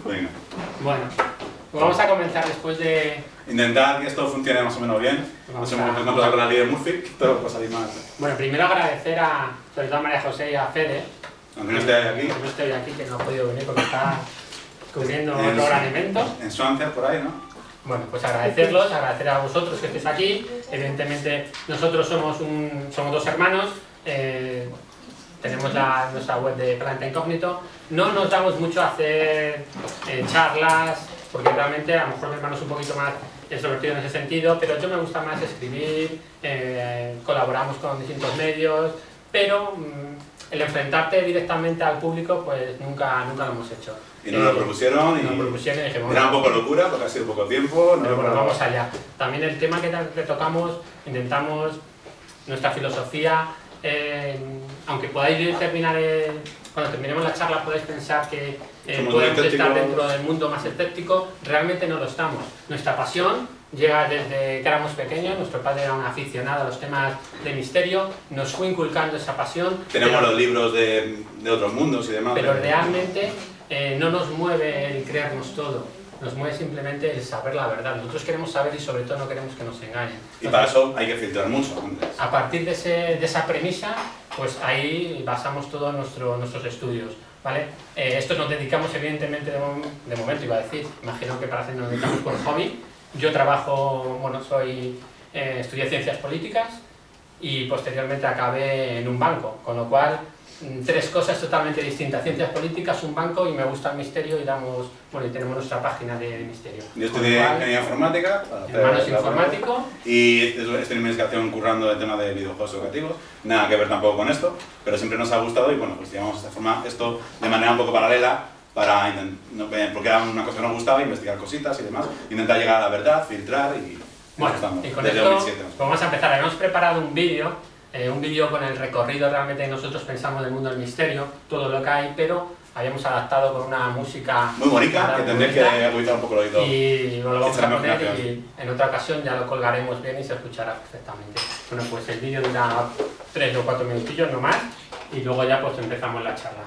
Venga. Bueno, pues vamos a comenzar después de... Intentar que esto funcione más o menos bien. Nos hemos encontrado con la ley de Murphy, todo puede salir mal. Bueno, primero agradecer sobre todo a María José y a Fede. Aunque no esté aquí. Que no estoy aquí, que no ha podido venir porque está cubriendo otro gran evento. En Swansea, por ahí, ¿no? Bueno, pues agradecerlos, agradecer a vosotros que estéis aquí. Evidentemente, nosotros somos dos hermanos. Tenemos nuestra web de Planeta Incógnito. No nos damos mucho a hacer charlas, porque realmente a lo mejor mi hermano es un poquito más extrovertido en ese sentido, pero yo me gusta más escribir, colaboramos con distintos medios, pero el enfrentarte directamente al público, pues nunca lo hemos hecho. Y nos lo propusieron y dijimos, era un poco locura, porque ha sido poco tiempo. Pero bueno, vamos allá. También el tema que tocamos, intentamos nuestra filosofía. Aunque podáis terminar, cuando terminemos la charla podáis pensar que podemos estar dentro del mundo más escéptico, realmente no lo estamos. Nuestra pasión llega desde que éramos pequeños, nuestro padre era un aficionado a los temas de misterio, nos fue inculcando esa pasión. Tenemos los libros de otros mundos y demás. Pero realmente no nos mueve el creernos todo. Nos mueve simplemente el saber la verdad. Nosotros queremos saber y sobre todo no queremos que nos engañen. Y para eso hay que filtrar mucho antes. A partir de esa premisa, pues ahí basamos todos nuestros estudios, ¿vale? Esto nos dedicamos evidentemente de momento, iba a decir, imagino que para hacer nos dedicamos por hobby. Yo trabajo, bueno, estudié Ciencias Políticas y posteriormente acabé en un banco, con lo cual tres cosas totalmente distintas: Ciencias Políticas, un banco, y me gusta el misterio y tenemos nuestra página de misterio. Yo estudié Ingeniería Informática. Hermano es informático. Y estoy en investigación currando el tema de videojuegos educativos. Nada que ver tampoco con esto, pero siempre nos ha gustado y bueno, pues llevamos esto de manera un poco paralela porque era una cosa que nos gustaba, investigar cositas y demás, intentar llegar a la verdad, filtrar y... Bueno, y con esto vamos a empezar. Hemos preparado un vídeo con el recorrido realmente que nosotros pensamos del mundo del misterio, todo lo que hay, pero habíamos adaptado con una música muy bonita, que tendréis que agudizar un poco el oído. Y lo vamos a poner y en otra ocasión ya lo colgaremos bien y se escuchará perfectamente. Bueno, pues el vídeo dura 3 o 4 minutillos, no más, y luego ya pues empezamos la charla.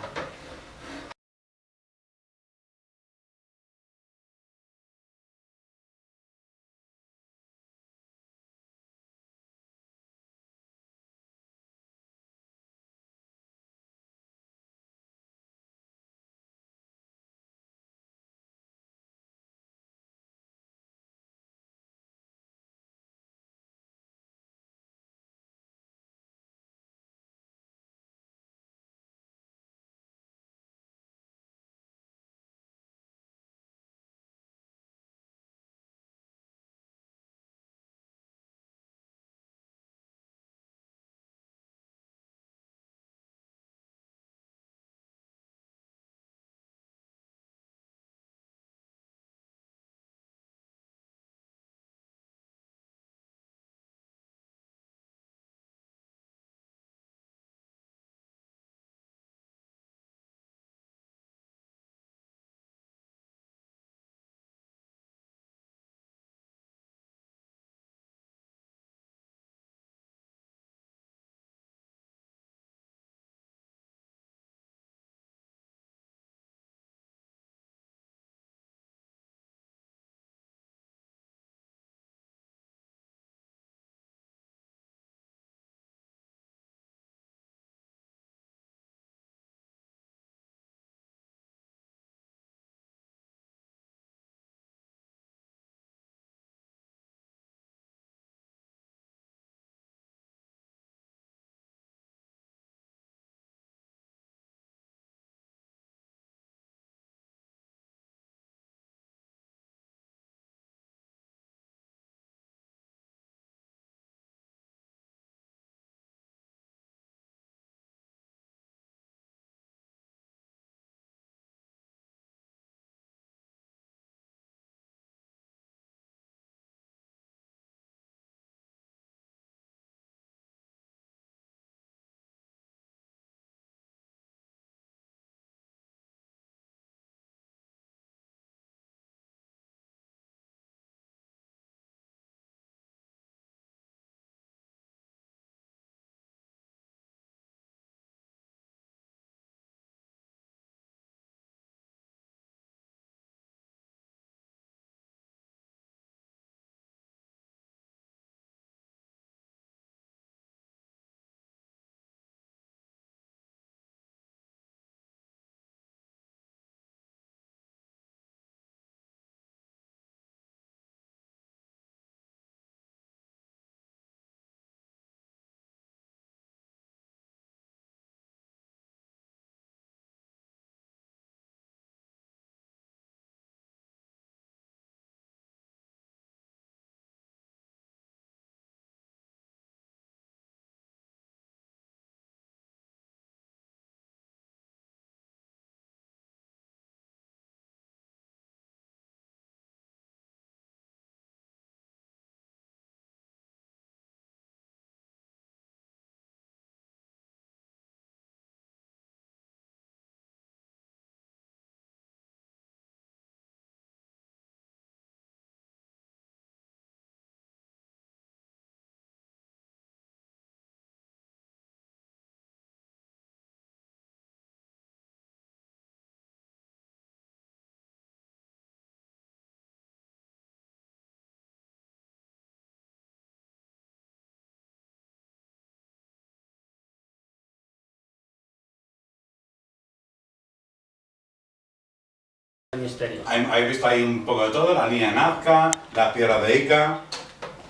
misterio. Habéis visto ahí un poco de todo, la línea de Nazca, las piedras de Ica,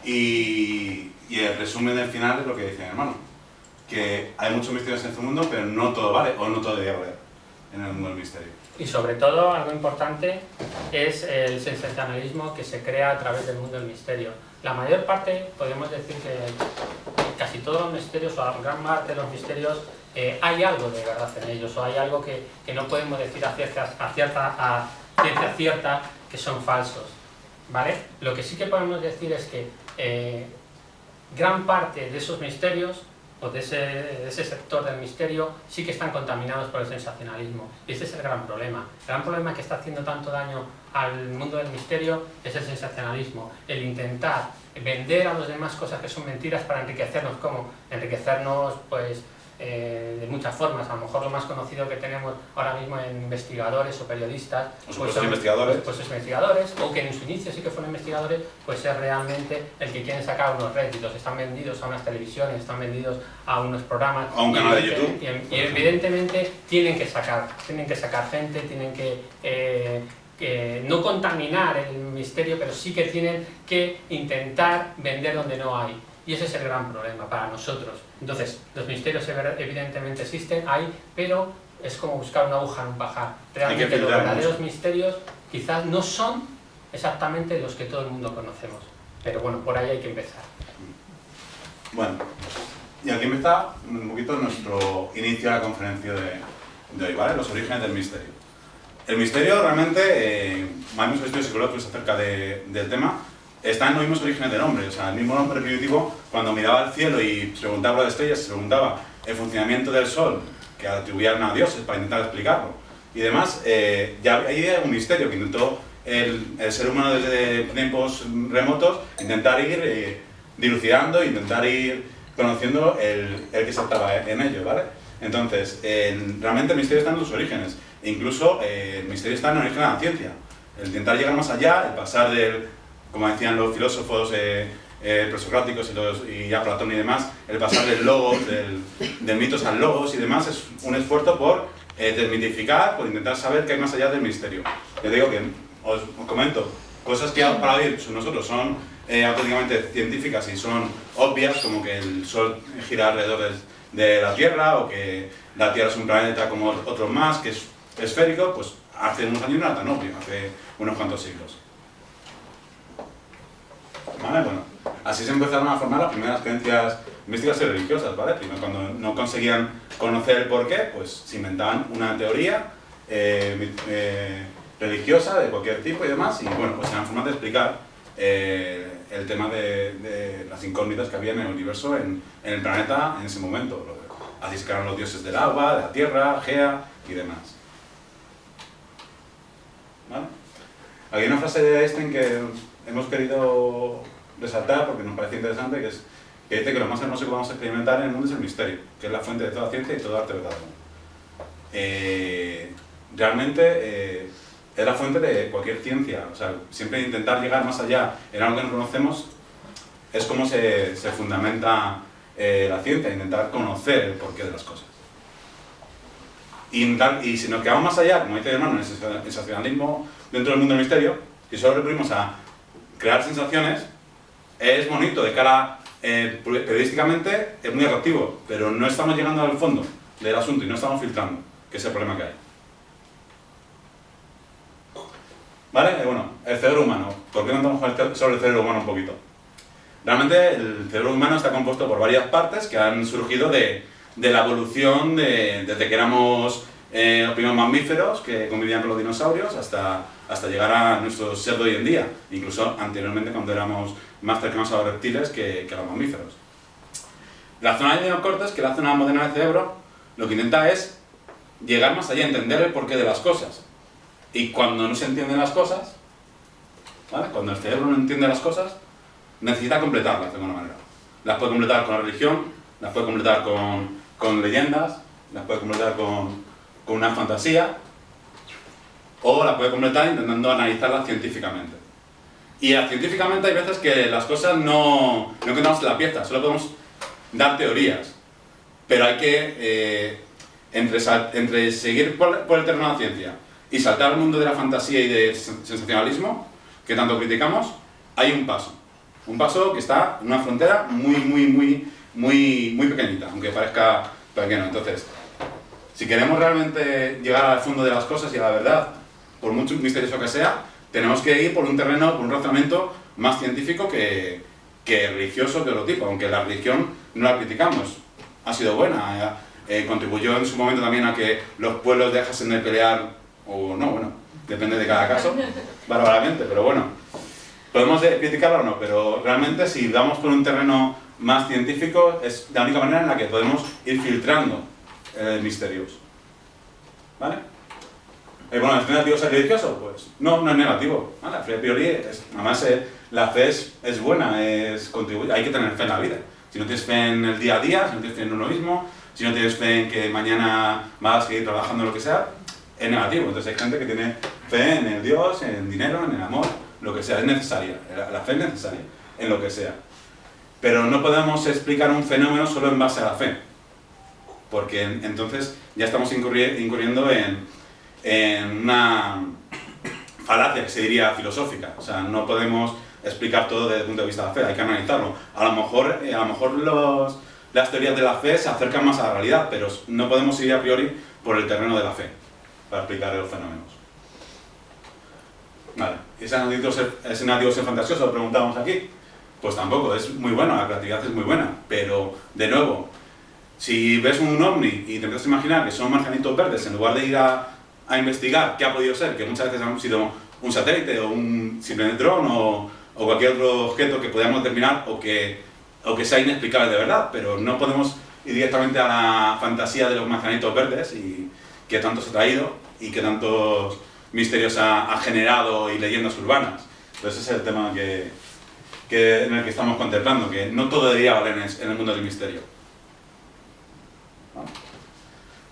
y el resumen del final es lo que dicen, hermano, que hay muchos misterios en este mundo, pero no todo vale, o no todo debería valer en el mundo del misterio. Y sobre todo, algo importante es el sensacionalismo que se crea a través del mundo del misterio. La mayor parte, podemos decir que casi todos los misterios, o la gran parte de los misterios, hay algo de verdad en ellos, o hay algo que no podemos decir a ciencia cierta que son falsos, ¿vale? Lo que sí que podemos decir es que gran parte de esos misterios, o de ese sector del misterio, sí que están contaminados por el sensacionalismo. Y ese es el gran problema. El gran problema que está haciendo tanto daño al mundo del misterio es el sensacionalismo, el intentar vender a los demás cosas que son mentiras para enriquecernos. ¿Cómo? Enriquecernos, pues, de muchas formas. A lo mejor lo más conocido que tenemos ahora mismo en investigadores o periodistas, pues son investigadores. Pues investigadores, o que en su inicio sí que fueron investigadores, pues es realmente el que quieren sacar unos réditos. Están vendidos a unas televisiones, están vendidos a unos programas, a un canal de YouTube, y evidentemente tienen que sacar gente, tienen que no contaminar el misterio, pero sí que tienen que intentar vender donde no hay. Y ese es el gran problema para nosotros. Entonces, los misterios evidentemente existen, pero es como buscar una aguja en un pajar. Realmente los verdaderos misterios quizás no son exactamente los que todo el mundo conocemos. Pero bueno, por ahí hay que empezar. Bueno, y aquí empieza un poquito nuestro inicio de la conferencia de hoy, ¿vale? Los orígenes del misterio. El misterio realmente, hay muchos estudios psicológicos acerca del tema, está en los mismos orígenes del hombre. O sea, el mismo hombre primitivo, cuando miraba al cielo y se preguntaba las estrellas, se preguntaba el funcionamiento del sol, que atribuían a dioses para intentar explicarlo. Y demás, ya hay un misterio que intentó el ser humano desde tiempos remotos, intentar ir dilucidando, intentar ir conociendo el que saltaba en ello, ¿vale? Entonces, realmente el misterio está en sus orígenes. E incluso el misterio está en el origen de la ciencia. El intentar llegar más allá, el pasar del, como decían los filósofos presocráticos y ya Platón y demás, el pasar del logos, del mitos al logos y demás, es un esfuerzo por desmitificar, por intentar saber qué hay más allá del misterio. Les digo que os comento cosas que para hoy nosotros son auténticamente científicas y son obvias, como que el Sol gira alrededor de la Tierra, o que la Tierra es un planeta como otros más, que es esférico, pues hace unos años no era tan obvio, hace unos cuantos siglos. ¿Vale? Bueno, así se empezaron a formar las primeras creencias místicas y religiosas, ¿vale? Primero, cuando no conseguían conocer el porqué, pues se inventaban una teoría religiosa de cualquier tipo y demás, y bueno, pues eran formas de explicar el tema de las incógnitas que había en el universo, en el planeta en ese momento. Así se crearon los dioses del agua, de la tierra, Gea y demás. ¿Vale? Aquí hay una frase de Einstein que hemos querido resaltar porque nos parece interesante, que dice que lo más hermoso que vamos a experimentar en el mundo es el misterio, que es la fuente de toda ciencia y todo arte verdadero. Realmente es la fuente de cualquier ciencia. O sea, siempre intentar llegar más allá en algo que no conocemos es como se fundamenta la ciencia, intentar conocer el porqué de las cosas. Y si nos quedamos más allá, como dice mi hermano, en el sensacionalismo dentro del mundo del misterio, y solo recurrimos a crear sensaciones, es bonito de cara, periodísticamente es muy atractivo, pero no estamos llegando al fondo del asunto y no estamos filtrando, que es el problema que hay. ¿Vale? Bueno, el cerebro humano. ¿Por qué no contamos sobre el cerebro humano un poquito? Realmente el cerebro humano está compuesto por varias partes que han surgido de la evolución desde que éramos los primeros mamíferos que convivían con los dinosaurios hasta llegar a nuestro ser de hoy en día, incluso anteriormente cuando éramos más cercanos a los reptiles que a los mamíferos. La zona de neocortes, que es la zona moderna del cerebro, lo que intenta es llegar más allá, entender el porqué de las cosas. Y cuando no se entienden las cosas, ¿vale? Cuando el cerebro no entiende las cosas, necesita completarlas de alguna manera. Las puede completar con la religión, las puede completar con leyendas, las puede completar con una fantasía, o las puede completar intentando analizarlas científicamente. Y científicamente hay veces que las cosas no encontramos en la pieza, solo podemos dar teorías, pero hay que, entre seguir por el terreno de la ciencia y saltar al mundo de la fantasía y del sensacionalismo, que tanto criticamos, hay un paso. Un paso que está en una frontera muy pequeñita, aunque parezca pequeño. Entonces, si queremos realmente llegar al fondo de las cosas y a la verdad, por mucho misterioso que sea, tenemos que ir por un terreno, por un razonamiento más científico que religioso de otro tipo, aunque la religión no la criticamos, ha sido buena, contribuyó en su momento también a que los pueblos dejasen de pelear, o no, bueno, depende de cada caso, bárbaramente, pero bueno, podemos criticarlo o no, pero realmente si vamos por un terreno más científico es la única manera en la que podemos ir filtrando misterios, ¿vale? Bueno, ¿es negativo ser religioso? Pues no es negativo, ¿vale? La fe a priori, además la fe es buena, hay que tener fe en la vida. Si no tienes fe en el día a día, si no tienes fe en uno mismo, si no tienes fe en que mañana vas a seguir trabajando en lo que sea, es negativo. Entonces hay gente que tiene fe en el Dios, en el dinero, en el amor, lo que sea, es necesaria, la fe es necesaria, en lo que sea. Pero no podemos explicar un fenómeno solo en base a la fe, porque entonces ya estamos incurriendo en una falacia que se diría filosófica. O sea, no podemos explicar todo desde el punto de vista de la fe, hay que analizarlo. A lo mejor las teorías de la fe se acercan más a la realidad, pero no podemos ir a priori por el terreno de la fe para explicar los fenómenos. Vale, ¿ese negativo ser fantasioso? Lo preguntábamos aquí. Pues tampoco, es muy bueno, la creatividad es muy buena, pero de nuevo, si ves un ovni y te empiezas a imaginar que son marcianitos verdes, en lugar de ir a investigar qué ha podido ser, que muchas veces han sido un satélite o un simple dron o cualquier otro objeto que podamos determinar o que sea inexplicable de verdad, pero no podemos ir directamente a la fantasía de los marcianitos verdes y que tanto se ha traído y que tantos misterios ha generado y leyendas urbanas. Entonces ese es el tema en el que estamos contemplando, que no todo debería valer en el mundo del misterio. ¿Vale?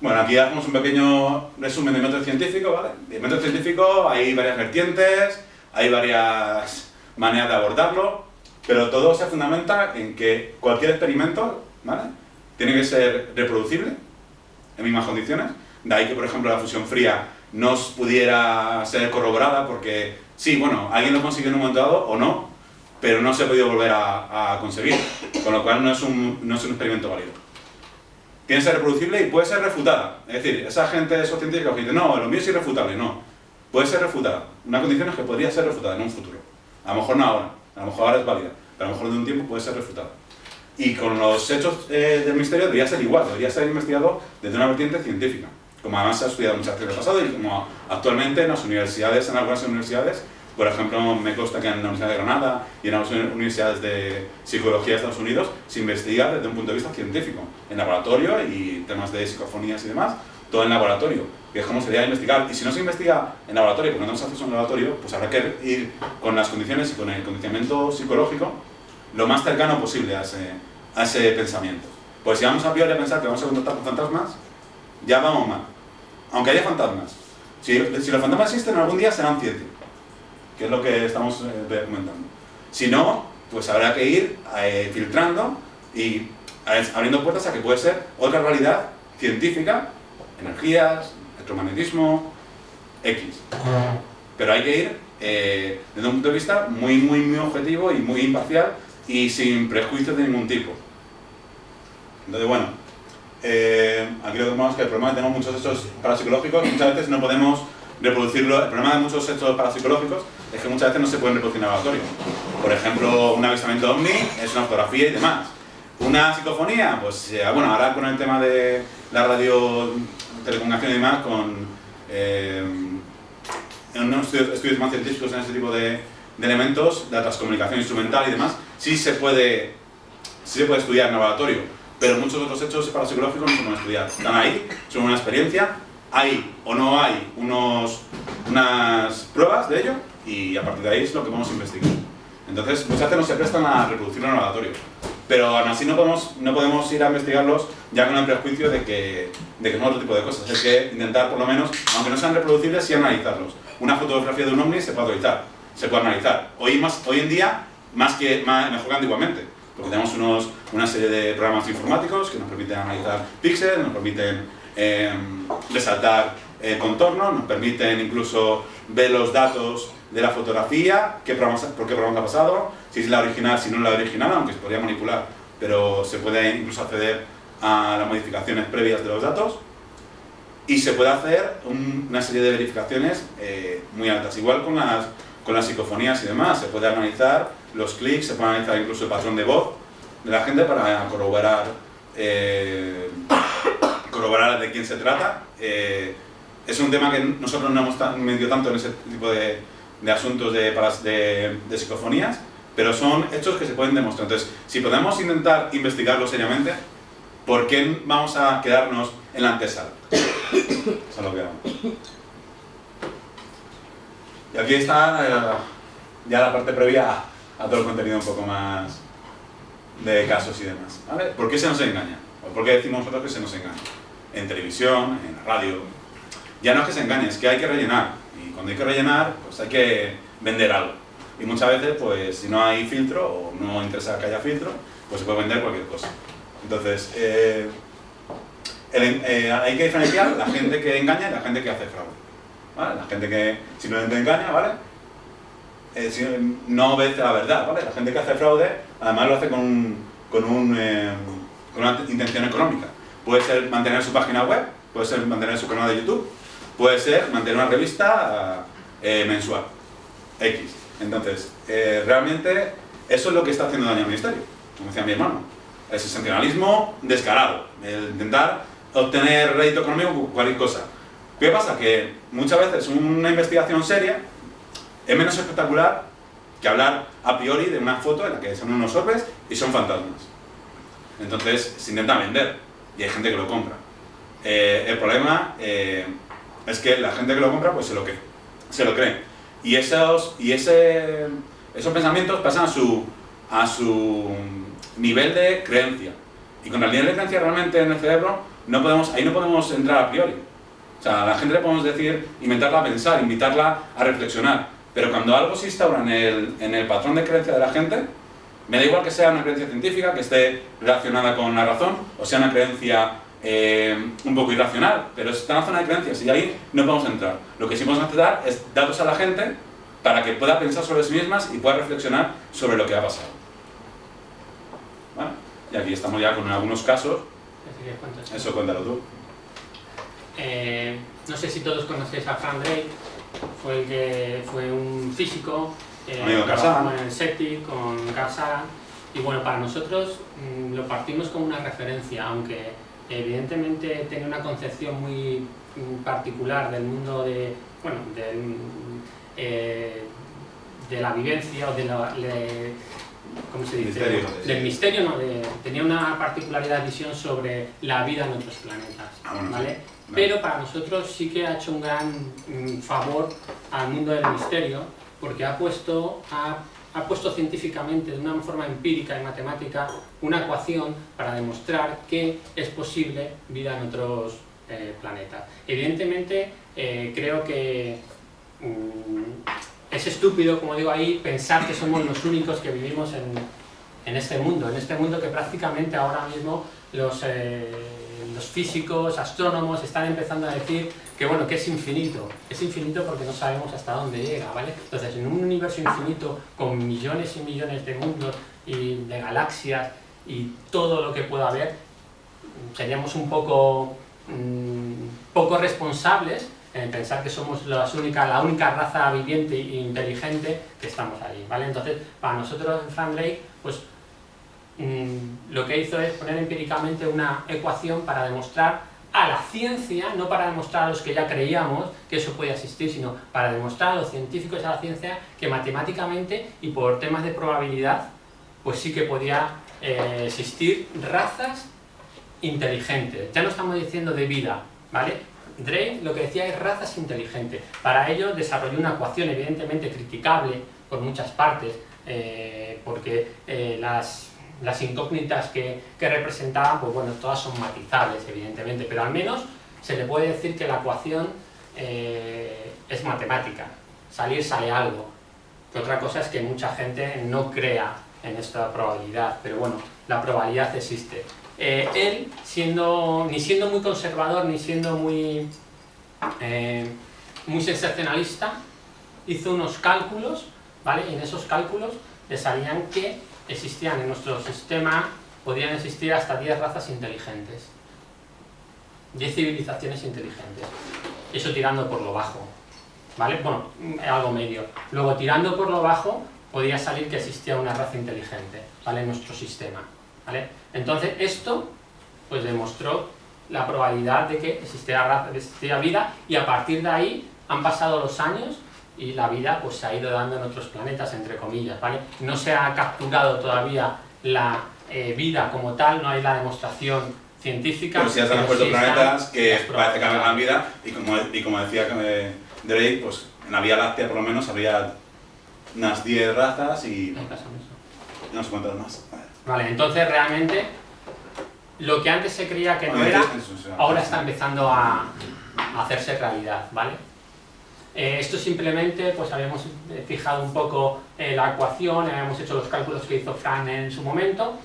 Bueno, aquí hacemos un pequeño resumen del método científico, ¿vale? El método científico hay varias vertientes, hay varias maneras de abordarlo, pero todo se fundamenta en que cualquier experimento, ¿vale?, tiene que ser reproducible en mismas condiciones. De ahí que, por ejemplo, la fusión fría no pudiera ser corroborada porque, sí, bueno, alguien lo consiguió en un momento dado o no, pero no se ha podido volver a conseguir, con lo cual no es un experimento válido. Tiene que ser reproducible y puede ser refutada. Es decir, esa gente, esos científicos que dicen, no, lo mío es irrefutable, no. Puede ser refutada. Una condición es que podría ser refutada en un futuro. A lo mejor no ahora, a lo mejor ahora es válida, pero a lo mejor de un tiempo puede ser refutada. Y con los hechos del misterio debería ser igual, debería ser investigado desde una vertiente científica. Como además se ha estudiado muchas veces en el pasado y como actualmente en las universidades, en algunas universidades, por ejemplo, me consta que en la Universidad de Granada y en algunas universidades de psicología de Estados Unidos se investiga desde un punto de vista científico, en laboratorio y temas de psicofonías y demás, todo en laboratorio, que es como sería investigar. Y si no se investiga en laboratorio, porque no tenemos acceso a un laboratorio, pues habrá que ir con las condiciones y con el condicionamiento psicológico lo más cercano posible a ese pensamiento. Pues si vamos a priori a pensar que vamos a contactar con fantasmas, ya vamos mal. Aunque haya fantasmas. Si los fantasmas existen, algún día serán ciencia, que es lo que estamos comentando. Si no, pues habrá que ir filtrando y abriendo puertas a que puede ser otra realidad científica, energías, electromagnetismo, X. Pero hay que ir desde un punto de vista muy objetivo y muy imparcial y sin prejuicios de ningún tipo. Entonces, bueno, aquí lo que vemos es que el problema es que tenemos muchos hechos parapsicológicos, muchas veces no podemos reproducirlo. El problema de muchos hechos parapsicológicos es que muchas veces no se pueden reproducir en laboratorio. Por ejemplo, un avistamiento ovni es una fotografía y demás. Una psicofonía, pues bueno, ahora con el tema de la radio, telecomunicación y demás, con unos estudios más científicos en ese tipo de elementos, de la transcomunicación instrumental y demás, sí se puede estudiar en laboratorio, pero muchos otros hechos parapsicológicos no se pueden estudiar. Están ahí, son una experiencia, hay o no hay unas pruebas de ello y a partir de ahí es lo que vamos a investigar. Entonces, muchas veces no se prestan a reproducirlo en laboratorio, pero aún así no podemos ir a investigarlos ya con el prejuicio de que son otro tipo de cosas. Hay que intentar, por lo menos, aunque no sean reproducibles, sí analizarlos. Una fotografía de un ovni se puede autorizar, se puede analizar. Hoy en día, mejor que antiguamente, porque tenemos una serie de programas informáticos que nos permiten analizar píxeles, nos permiten resaltar contorno, nos permiten incluso ver los datos de la fotografía, por qué programa ha pasado, si es la original, si no es la original, aunque se podría manipular, pero se puede incluso acceder a las modificaciones previas de los datos, y se puede hacer una serie de verificaciones muy altas. Igual con las psicofonías y demás, se puede analizar los clics, se puede analizar incluso el patrón de voz de la gente para corroborar de quién se trata. Es un tema que nosotros no hemos metido tanto en ese tipo de asuntos de psicofonías, pero son hechos que se pueden demostrar. Entonces, si podemos intentar investigarlo seriamente, ¿por qué vamos a quedarnos en la antesala? Eso es lo que vamos. Y aquí está ya la parte previa a todo el contenido un poco más de casos y demás, ¿vale? ¿Por qué se nos engaña? ¿O por qué decimos nosotros que se nos engaña? En televisión, en la radio. Ya no es que se engañe, es que hay que rellenar. Y cuando hay que rellenar, pues hay que vender algo. Y muchas veces, pues si no hay filtro o no interesa que haya filtro, pues se puede vender cualquier cosa. Entonces, hay que diferenciar la gente que engaña y la gente que hace fraude, ¿vale? La gente que simplemente engaña, ¿vale? No obedece a la verdad, ¿vale? La gente que hace fraude, además lo hace con una intención económica. Puede ser mantener su página web, puede ser mantener su canal de YouTube, puede ser mantener una revista mensual, X. Entonces, realmente, eso es lo que está haciendo daño al ministerio, como decía mi hermano. El sensacionalismo descarado, el intentar obtener rédito económico con cualquier cosa. ¿Qué pasa? Que muchas veces una investigación seria es menos espectacular que hablar a priori de una foto en la que son unos orbes y son fantasmas. Entonces se intenta vender y hay gente que lo compra. El problema es que la gente que lo compra pues se lo cree. Y esos pensamientos pasan a su nivel de creencia. Y con el nivel de creencia realmente en el cerebro ahí no podemos entrar a priori. O sea, a la gente le podemos decir, invitarla a pensar, invitarla a reflexionar. Pero cuando algo se instaura en el patrón de creencia de la gente, me da igual que sea una creencia científica, que esté relacionada con la razón, o sea una creencia un poco irracional, pero está en la zona de creencias y ahí no podemos entrar. Lo que sí podemos dar es datos a la gente para que pueda pensar sobre sí mismas y pueda reflexionar sobre lo que ha pasado. ¿Vale? Y aquí estamos ya con algunos casos. Eso cuéntalo tú. No sé si todos conocéis a Frank Drake. Fue un físico, trabajó en el SETI con Carl Sagan, y bueno, para nosotros lo partimos como una referencia, aunque evidentemente tenía una concepción muy particular del mundo de la vivencia o ¿cómo se dice? Del misterio, no, tenía una particularidad de visión sobre la vida en otros planetas, ¿vale? Pero para nosotros sí que ha hecho un gran favor al mundo del misterio, porque ha puesto científicamente, de una forma empírica y matemática, una ecuación para demostrar que es posible vida en otros planetas. Evidentemente, creo que es estúpido, como digo ahí, pensar que somos los únicos que vivimos en este mundo que prácticamente ahora mismo los físicos, astrónomos están empezando a decir que bueno, que es infinito porque no sabemos hasta dónde llega, ¿vale? Entonces, en un universo infinito con millones y millones de mundos y de galaxias y todo lo que pueda haber, seríamos un poco responsables en pensar que somos la única raza viviente e inteligente que estamos ahí, ¿vale? Entonces, para nosotros en Frank Drake, pues lo que hizo es poner empíricamente una ecuación para demostrar a la ciencia, no para demostrar a los que ya creíamos que eso podía existir, sino para demostrar a los científicos y a la ciencia que matemáticamente y por temas de probabilidad, pues sí que podía existir razas inteligentes. Ya no estamos diciendo de vida, ¿vale? Drake lo que decía es razas inteligentes. Para ello desarrolló una ecuación evidentemente criticable por muchas partes, porque las incógnitas que representaban, pues bueno, todas son matizables evidentemente, pero al menos se le puede decir que la ecuación es matemática. Sale algo. Que otra cosa es que mucha gente no crea en esta probabilidad, pero bueno, la probabilidad existe. Él, ni siendo muy conservador, ni siendo muy muy sensacionalista, hizo unos cálculos, ¿vale? Y en esos cálculos le salían que existían en nuestro sistema, podían existir hasta 10 razas inteligentes, 10 civilizaciones inteligentes, eso tirando por lo bajo, ¿vale? Bueno, algo medio. Luego, tirando por lo bajo, podía salir que existía una raza inteligente, ¿vale? En nuestro sistema, ¿vale? Entonces, esto, pues demostró la probabilidad de que existía vida, y a partir de ahí han pasado los años y la vida pues se ha ido dando en otros planetas, entre comillas, ¿vale? No se ha capturado todavía la vida como tal, no hay la demostración científica. Pero sí ya se han descubierto planetas que parece que hagan vida, y como decía Drake, pues en la Vía Láctea por lo menos habría unas 10 razas y no sé cuántas más. Vale, entonces realmente lo que antes se creía que no era, ahora está empezando a hacerse realidad, ¿vale? Esto simplemente, pues habíamos fijado un poco la ecuación, habíamos hecho los cálculos que hizo Fran en su momento,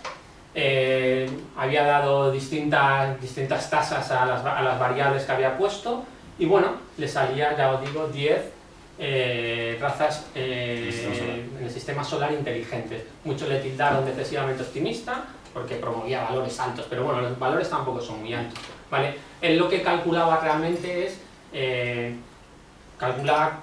había dado distintas tasas a las variables que había puesto, y bueno, le salía, ya os digo, 10 razas en el sistema solar inteligentes. Muchos le tildaron de excesivamente optimista, porque promovía valores altos, pero bueno, los valores tampoco son muy altos, ¿vale? Él lo que calculaba realmente es calcular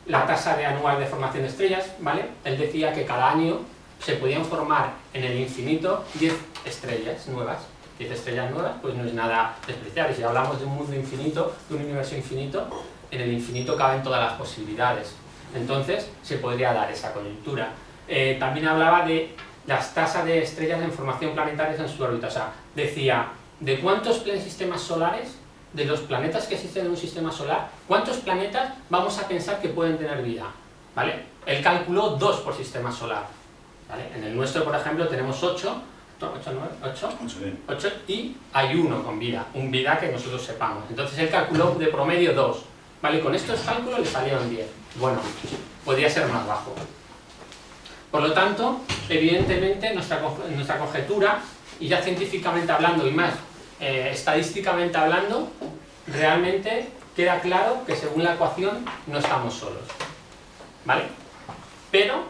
la tasa de anual de formación de estrellas, ¿vale? Él decía que cada año se podían formar en el infinito 10 estrellas nuevas. 10 estrellas nuevas, pues no es nada despreciable. Si hablamos de un mundo infinito, de un universo infinito, en el infinito caben todas las posibilidades. Entonces, se podría dar esa coyuntura. También hablaba de las tasas de estrellas en formación planetaria en su órbita. O sea, decía, ¿de cuántos sistemas solares, de los planetas que existen en un sistema solar, cuántos planetas vamos a pensar que pueden tener vida? ¿Vale? Él calculó 2 por sistema solar, ¿vale? En el nuestro, por ejemplo, tenemos 8, y hay 1 con vida, un vida que nosotros sepamos. Entonces él calculó de promedio 2, ¿vale? Con estos cálculos le salieron 10. Bueno, podría ser más bajo. Por lo tanto, evidentemente nuestra conjetura, y ya científicamente hablando y más estadísticamente hablando, realmente queda claro que según la ecuación no estamos solos, ¿vale? Pero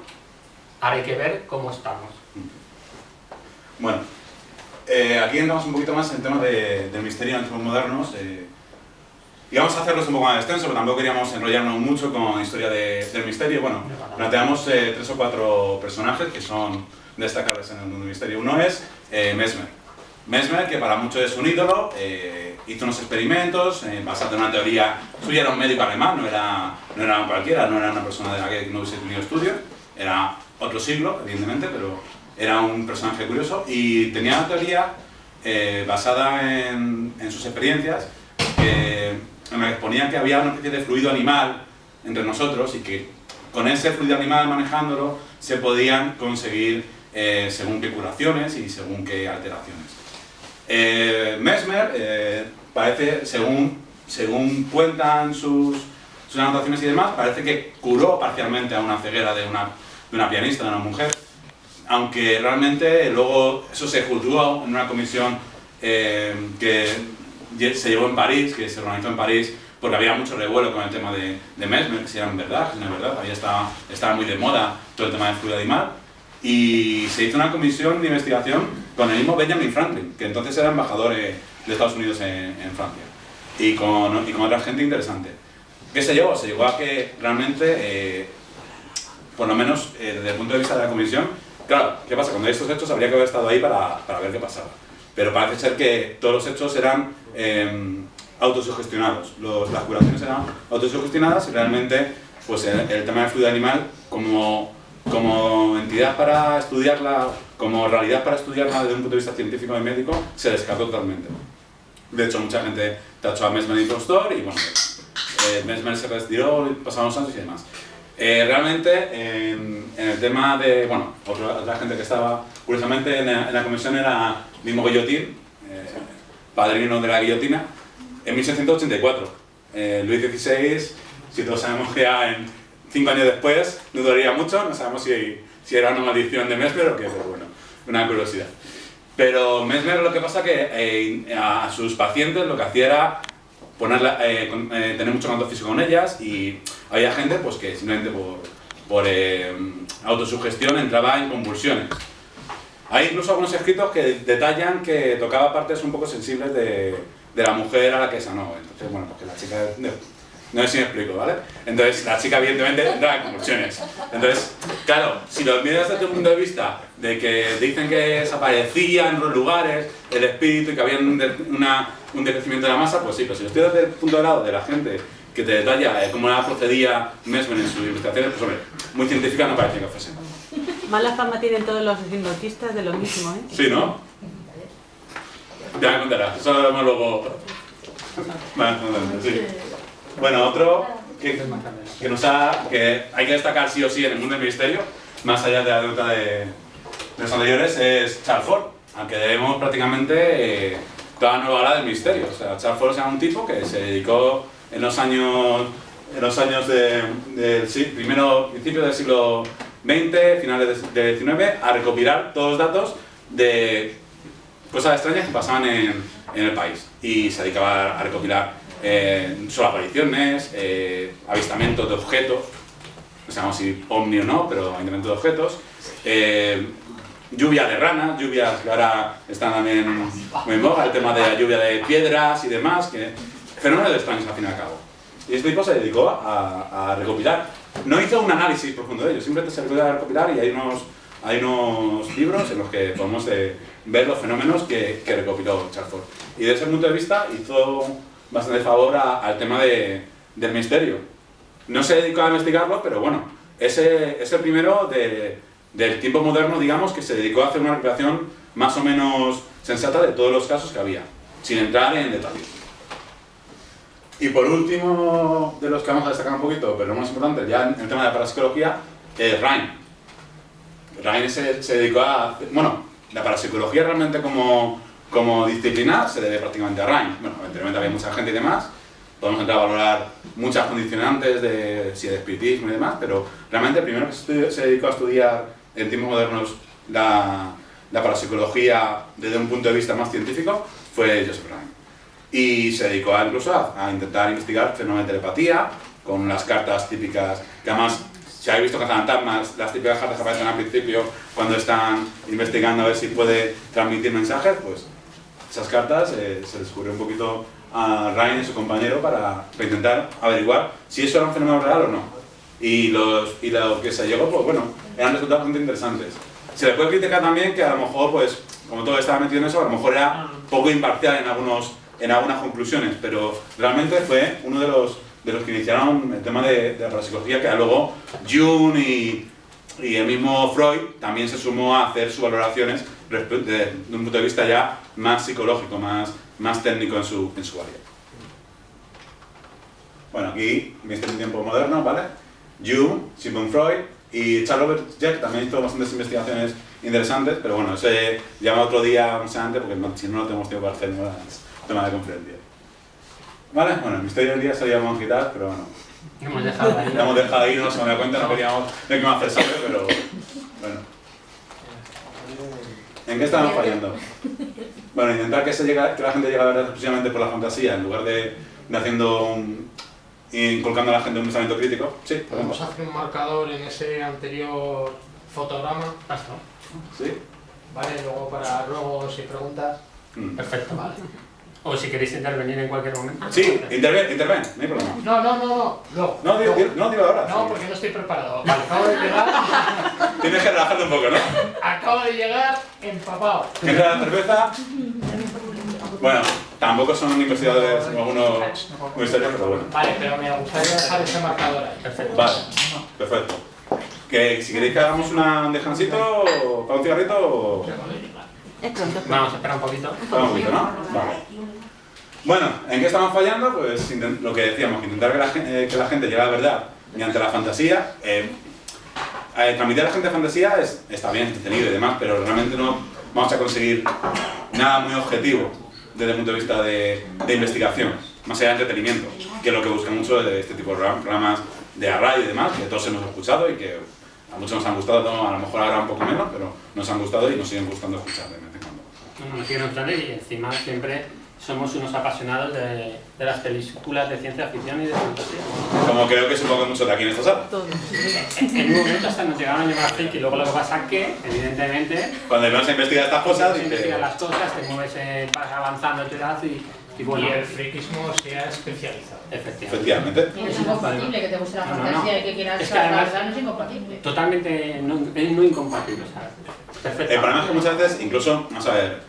ahora hay que ver cómo estamos. Bueno, aquí entramos un poquito más en el tema del misterio en tiempos modernos, y vamos a hacerlos un poco más extenso, pero tampoco queríamos enrollarnos mucho con la historia del misterio. Bueno, planteamos 3 o 4 personajes que son destacables en el mundo del misterio. Uno es Mesmer. Mesmer, que para muchos es un ídolo, hizo unos experimentos basados en una teoría suya. Era un médico alemán, no era cualquiera, no era una persona de la que no hubiese tenido estudios, era otro siglo, evidentemente, pero era un personaje curioso, y tenía una teoría basada en sus experiencias, en la que exponía que había una especie de fluido animal entre nosotros, y que con ese fluido animal manejándolo se podían conseguir según qué curaciones y según qué alteraciones. Mesmer parece, según cuentan sus anotaciones y demás, parece que curó parcialmente a una ceguera de una pianista, de una mujer, aunque realmente luego eso se juzgó en una comisión que se llevó en París, que se organizó en París, porque había mucho revuelo con el tema de Mesmer, si era verdad, si no es verdad. Estaba muy de moda todo el tema del fluido animal, y se hizo una comisión de investigación con el mismo Benjamin Franklin, que entonces era embajador de Estados Unidos en Francia, y con otra gente interesante. ¿Qué se llevó? Se llegó a que realmente, por lo menos desde el punto de vista de la comisión, claro, ¿qué pasa? Cuando hay estos hechos habría que haber estado ahí para ver qué pasaba. Pero parece ser que todos los hechos eran autosugestionados. Las curaciones eran autosugestionadas, y realmente pues el tema del fluido animal como entidad para estudiarla, como realidad para estudiarla desde un punto de vista científico y médico, se descartó totalmente. De hecho, mucha gente tachó a Mesmer de impostor, y bueno, Mesmer se retiró, pasaron los años y demás. Realmente, en el tema de, bueno, otra gente que estaba, curiosamente, en la comisión era mismo Guillotín, padrino de la guillotina, en 1684. Luis XVI, si todos sabemos que ya 5 años después, no duraría mucho, no sabemos si era una maldición de Mesmer o qué, pero bueno, una curiosidad. Pero Mesmer, lo que pasa que a sus pacientes lo que hacía era tener mucho contacto físico con ellas, y había gente pues, que simplemente por autosugestión entraba en convulsiones. Hay incluso algunos escritos que detallan que tocaba partes un poco sensibles de la mujer a la que sanó. Entonces, bueno, porque la chica... No sé si me explico, ¿vale? Entonces, la chica evidentemente entraba en convulsiones. Entonces, claro, si lo miras desde el punto de vista de que dicen que desaparecía en los lugares el espíritu y que había un decrecimiento de la masa, pues sí, pero si lo estoy desde el punto de lado de la gente que te detalla cómo procedía Mesmer en sus investigaciones, pues hombre, muy científica no parecía que fuese. Mala fama tienen todos los hipnotistas de lo mismo, ¿eh? Sí, ¿no? Ya me contarás, eso lo vemos luego. Vale, sí. Bueno, otro que hay que destacar sí o sí en el mundo del misterio, más allá de la anécdota de los anteriores, es Charles Fort, al que debemos prácticamente toda la nueva ola del misterio. O sea, Charles Fort era un tipo que se dedicó en los años principios del siglo XX, finales del XIX, a recopilar todos los datos de cosas extrañas que pasaban en el país. Y se dedicaba a recopilar solo apariciones, avistamientos de objetos, no sabemos si ovni o no, pero avistamientos de objetos, lluvia de ranas, lluvias que ahora están también muy en boga, el tema de la lluvia de piedras y demás, fenómenos extraños al fin y al cabo. Y este tipo se dedicó a recopilar. No hizo un análisis profundo de ello, simplemente se dedicó a recopilar, y hay unos libros en los que podemos ver los fenómenos que recopiló Charles Fort. Y desde ese punto de vista hizo bastante favor al tema del misterio. No se dedicó a investigarlo, pero bueno, es el primero del tiempo moderno, digamos, que se dedicó a hacer una recreación más o menos sensata de todos los casos que había, sin entrar en detalle. Y por último, de los que vamos a destacar un poquito, pero no más importante, ya en el tema de la parapsicología, Rhine. Rhine se dedicó a... Bueno, la parapsicología realmente como disciplina se debe prácticamente a Rhine. Bueno, evidentemente había mucha gente y demás, podemos entrar a valorar muchas condicionantes de espiritismo y demás, pero realmente el primero que se dedicó a estudiar en tiempos modernos la parapsicología desde un punto de vista más científico fue Joseph Rhine. Y se dedicó incluso a intentar investigar fenómenos de telepatía con las cartas típicas, que además, si habéis visto Cazafantasmas, las típicas cartas que aparecen al principio cuando están investigando a ver si puede transmitir mensajes, pues esas cartas se descubrió un poquito a Rhine y su compañero para intentar averiguar si eso era un fenómeno real o no. Y lo que se llegó, pues bueno, eran resultados bastante interesantes. Se le puede criticar también que a lo mejor, pues, como todo estaba metido en eso, a lo mejor era poco imparcial en algunas conclusiones, pero realmente fue uno de los que iniciaron el tema de la parapsicología, que luego Jung y el mismo Freud también se sumó a hacer sus valoraciones desde un punto de vista ya más psicológico, más técnico en su área. Bueno, aquí, en este tiempo moderno, ¿vale? Jung, Sigmund Freud y Charles Robert Jett también hizo bastantes investigaciones interesantes, pero bueno, ese llama otro día más adelante, porque si no tenemos tiempo para hacer nuevas tema de conferencia. ¿Vale? Bueno, el misterio del día sabíamos quitar, pero bueno. Lo hemos dejado ahí. Lo hemos dejado ahí, no se me da cuenta, no queríamos de qué más hacer saber, pero bueno. ¿En qué estamos fallando? Bueno, intentar que la gente llegue a la verdad exclusivamente por la fantasía, en lugar de inculcando a la gente un pensamiento crítico. Sí, podemos hacer un marcador en ese anterior fotograma. Hasta. Sí. Vale, luego para ruegos y preguntas. Perfecto, vale. O si queréis intervenir en cualquier momento. Sí, interven, no hay problema. No. No, digo ahora. No, sí. porque no estoy preparado. Vale, acabo de llegar. Tienes que relajarte un poco, ¿no? Acabo de llegar empapado. Entra la cerveza. Bueno, tampoco son investigadores algunos muy serios, pero bueno. Vale, pero me gustaría dejar ese marcador ahí. Perfecto. Vale, perfecto. Que si queréis que hagamos un descansito para un cigarrito o... Es pronto. Vamos a esperar un poquito. Espera un poquito, ¿no? Vale. Bueno, ¿en qué estamos fallando? Pues lo que decíamos, intentar que la gente llegue a la verdad mediante la fantasía. Transmitir a la gente fantasía está bien entretenido y demás, pero realmente no vamos a conseguir nada muy objetivo desde el punto de vista de investigación, más allá de entretenimiento, que es lo que busca mucho de este tipo de programas de la radio y demás, que todos hemos escuchado y que a muchos nos han gustado, a lo mejor ahora un poco menos, pero nos han gustado y nos siguen gustando escuchar de vez en cuando. Nos siguen gustando y encima siempre somos unos apasionados de las películas de ciencia ficción y de fantasía. Como creo que supongo que muchos de aquí en esta sala. Todos. En un momento hasta nos llegaron a llamar friki, y luego lo que pasa es que, evidentemente, Cuando vamos a investigar estas cosas, te investigas dices, las cosas, te mueves, vas avanzando tu edad y bueno, Y el friquismo se ha especializado. efectivamente. efectivamente. Y no es incompatible que te guste la No, no, fantasía no. y que quieras Es que saber la además- verdad, no es incompatible. Totalmente no incompatible, ¿sabes? Perfecto. El problema es que muchas veces, incluso, vamos a ver,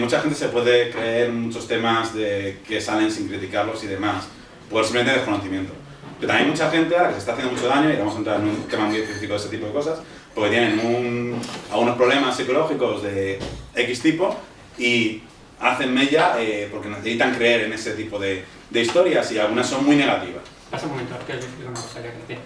mucha gente se puede creer muchos temas que salen sin criticarlos y demás, por simplemente desconocimiento. Pero también hay mucha gente a la que se está haciendo mucho daño, y vamos a entrar en un tema muy específico de ese tipo de cosas, porque tienen algunos problemas psicológicos de X tipo y hacen mella porque necesitan creer en ese tipo de historias y algunas son muy negativas. Pasa un momento, que os explico una cosa que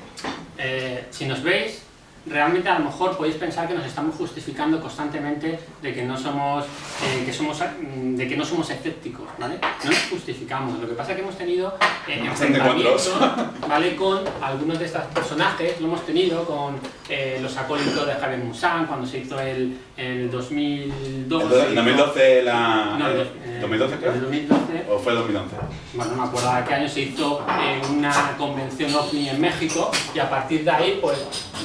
si nos veis, realmente a lo mejor podéis pensar que nos estamos justificando constantemente de que no somos, de que no somos escépticos, ¿vale? No nos justificamos. Lo que pasa es que hemos tenido enfrentamientos, ¿vale? Con algunos de estos personajes, lo hemos tenido con los acólitos de Javier Maussan cuando se hizo el 2012. ¿En 2012 No, ¿2012 creo? el 2012. ¿O fue el 2011? Bueno, no me acuerdo de qué año se hizo una convención OVNI en México y a partir de ahí, pues,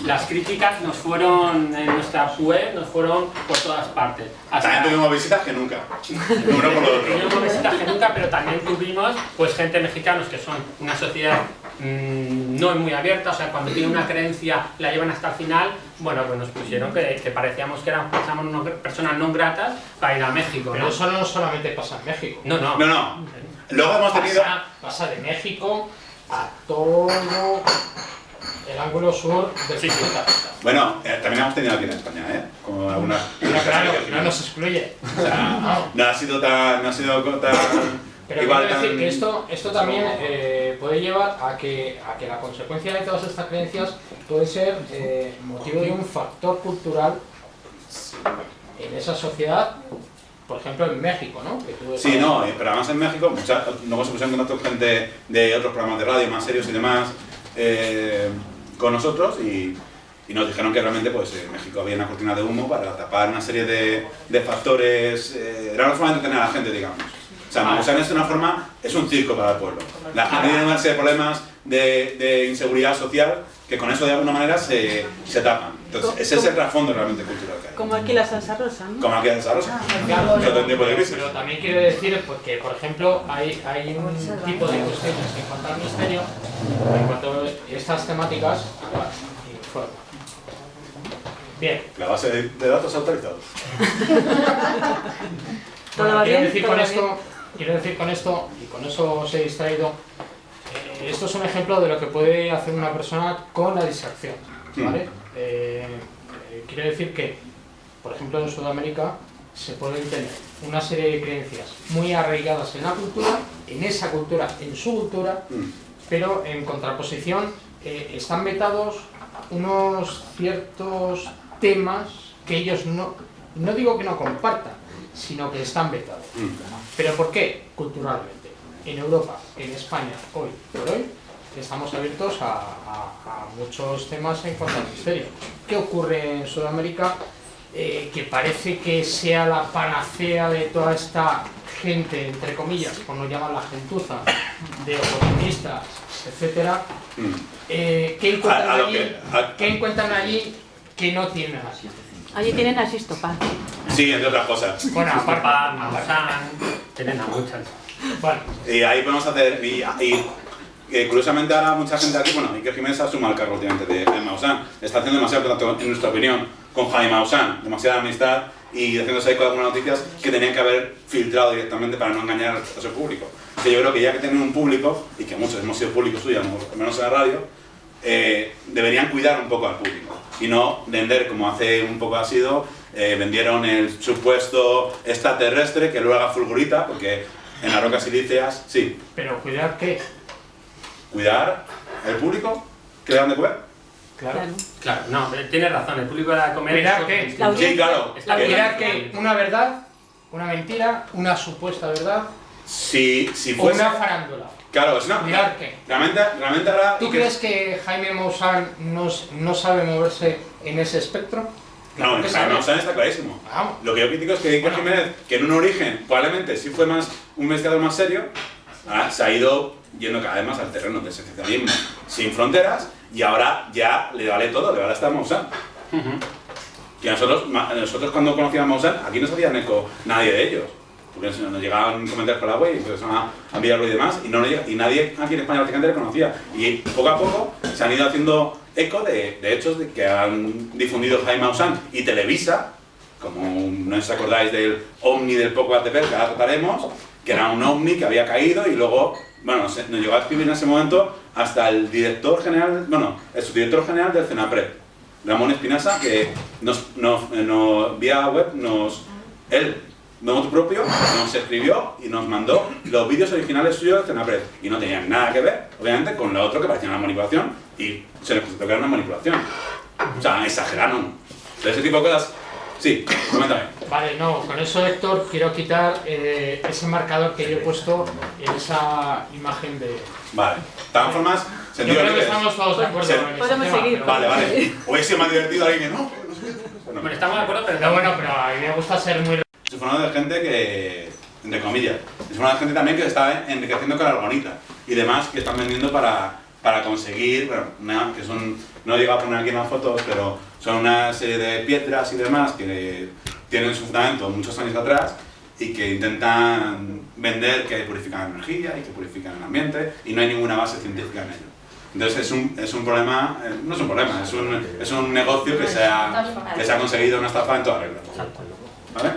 las críticas nos fueron en nuestra web, nos fueron por todas partes. También tuvimos visitas que nunca, uno por lo otro. Tuvimos visitas que nunca, pero también tuvimos, pues, gente mexicanos que son una sociedad no muy abierta, o sea, cuando tienen una creencia la llevan hasta el final. Bueno, pues nos pusieron que parecíamos que éramos personas no gratas para ir a México, Pero ¿no? eso no solamente pasa en México. No, no. No. Luego hemos tenido... Pasa de México a todo el ángulo sur del Sí, sí. planeta. Bueno, también hemos tenido aquí en España, ¿eh? Como algunas... Pero claro, no nos excluye. O sea, no. No ha sido tan... Pero igual quiero decir tan- que esto también puede llevar a que la consecuencia de todas estas creencias puede ser motivo de un factor cultural en esa sociedad, por ejemplo en México, ¿no? Que tú Sí, no, pero además en México, luego se pusieron en contacto con gente de otros programas de radio más serios y demás con nosotros y nos dijeron que realmente pues, en México había una cortina de humo para tapar una serie de factores, era una forma de entretener a la gente, digamos. O sea, Maussan es una forma, es un circo para el pueblo. La gente tiene una serie de problemas de inseguridad social que con eso de alguna manera se tapan. Entonces, ese es el trasfondo realmente cultural que hay. Como aquí la salsa rosa, ¿no? Como aquí en Esa Rosa. Claro, Todo el tiempo de crisis. pero también quiero decir que, por ejemplo, hay un tipo de cuestiones en cuanto al misterio, en cuanto a estas temáticas, y fuera. Bien. La base de datos autorizados. ¿Todo va bien? Quiero ¿Todo va decir con esto, y con eso os he distraído, esto es un ejemplo de lo que puede hacer una persona con la distracción, ¿vale? Quiero decir que, por ejemplo, en Sudamérica se pueden tener una serie de creencias muy arraigadas en la cultura, en esa cultura, en su cultura, pero en contraposición están vetados unos ciertos temas que ellos no digo que no compartan, sino que están vetados. ¿Pero por qué? Culturalmente. En Europa, en España, hoy por hoy, estamos abiertos a muchos temas en cuanto al misterio. ¿Qué ocurre en Sudamérica? Que parece que sea la panacea de toda esta gente, entre comillas, por no llamarla gentuza, de oportunistas, etcétera. ¿Qué encuentran allí que no tienen aquí? Allí tienen a Sistopan. Sí, entre otras cosas. Bueno, aparte, Maussan, tienen a muchas. bueno, Y ahí podemos hacer... curiosamente ahora mucha gente aquí, bueno, Iker Jiménez ha sumado al cargo últimamente de Jaime Maussan. Está haciendo demasiado contacto, en nuestra opinión, con Jaime Maussan. Demasiada amistad y haciéndose eco de algunas noticias que tenían que haber filtrado directamente para no engañar a su público. Que yo creo que ya que tienen un público, y que muchos hemos sido públicos suyos, al menos en la radio, deberían cuidar un poco al público y no vender como hace un poco ha sido, vendieron el supuesto extraterrestre que luego haga fulgurita, porque en las rocas silíceas, sí, pero cuidar qué. cuidar el público, que le dan de comer. Claro. Claro, no, tienes razón, el público de comer... Cuidar es qué. distinto. Sí, claro. Está que- bien. Cuidar que una verdad, una mentira, una supuesta verdad si o fuese... una farándula. Claro, es una... Cuidar qué. Realmente ahora... ¿Tú crees que Jaime Maussan no sabe moverse en ese espectro? No, en Jaime Maussan está clarísimo. Vamos. Lo que yo critico es que Iker Jiménez, que en un origen probablemente sí fue más un investigador más serio, se ha ido yendo cada vez más al terreno del sensacionalismo sin fronteras y ahora ya le vale todo, le vale hasta Maussan. Y nosotros cuando conocíamos a Maussan, aquí no se hacía eco nadie de ellos. Porque nos llegaban comentarios por la web y empezaron a enviarlo y demás, y nadie aquí en España prácticamente le conocía. Y poco a poco se han ido haciendo eco de hechos de que han difundido Jaime Maussan y Televisa, como no os acordáis del ovni del Poco ATP, que ahora trataremos, que era un ovni que había caído y luego, bueno, nos llegó a escribir en ese momento hasta el director general, el subdirector general del CENAPRED, Ramón Espinasa, que vía web él de motu propio nos escribió y nos mandó los vídeos originales suyos de CENAPRED y no tenían nada que ver, obviamente, con lo otro que parecía una manipulación y se les constató que era una manipulación. O sea, exageraron. De ese tipo de cosas. Sí, coméntame. Vale, no, con eso, Héctor, quiero quitar ese marcador que yo he puesto en esa imagen de... Vale. De todas formas, Yo sentido creo que libre. estamos todos de acuerdo en ese Podemos tema, seguir. pero- Vale. Hubiese sido más divertido alguien que no. Bueno, estamos de acuerdo, pero No, bueno, pero a mí me gusta ser muy... Se fueron de gente que, entre comillas, es una gente también que se está enriqueciendo con la argonita y demás que están vendiendo para conseguir, bueno, que son, no he llegado a poner aquí en las fotos, pero son una serie de piedras y demás que tienen su fundamento muchos años atrás y que intentan vender que purifican energía y que purifican el ambiente y no hay ninguna base científica en ello. Entonces es un problema, no es un problema, es un negocio que se ha conseguido una estafa en toda regla. ¿Vale?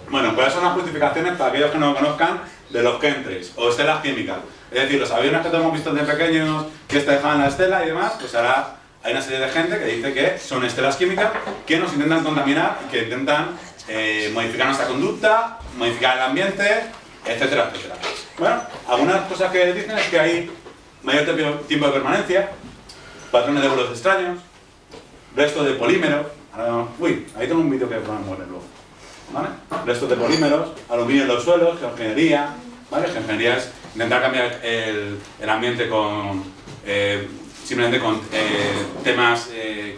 Bueno, ¿cuáles son las justificaciones para aquellos que no lo conozcan de los chemtrails o estelas químicas? Es decir, los aviones que todos hemos visto desde pequeños que dejaban la estela y demás, pues ahora hay una serie de gente que dice que son estelas químicas que nos intentan contaminar y que intentan modificar nuestra conducta, modificar el ambiente, etcétera, etcétera. Bueno, algunas cosas que dicen es que hay mayor tiempo de permanencia, patrones de vuelos extraños, restos de polímeros. Uy, ahí tengo un vídeo que podemos poner luego. ¿Vale? Restos de polímeros, aluminio en los suelos, geoingeniería, ¿vale? Geoingeniería es intentar cambiar el ambiente con simplemente con temas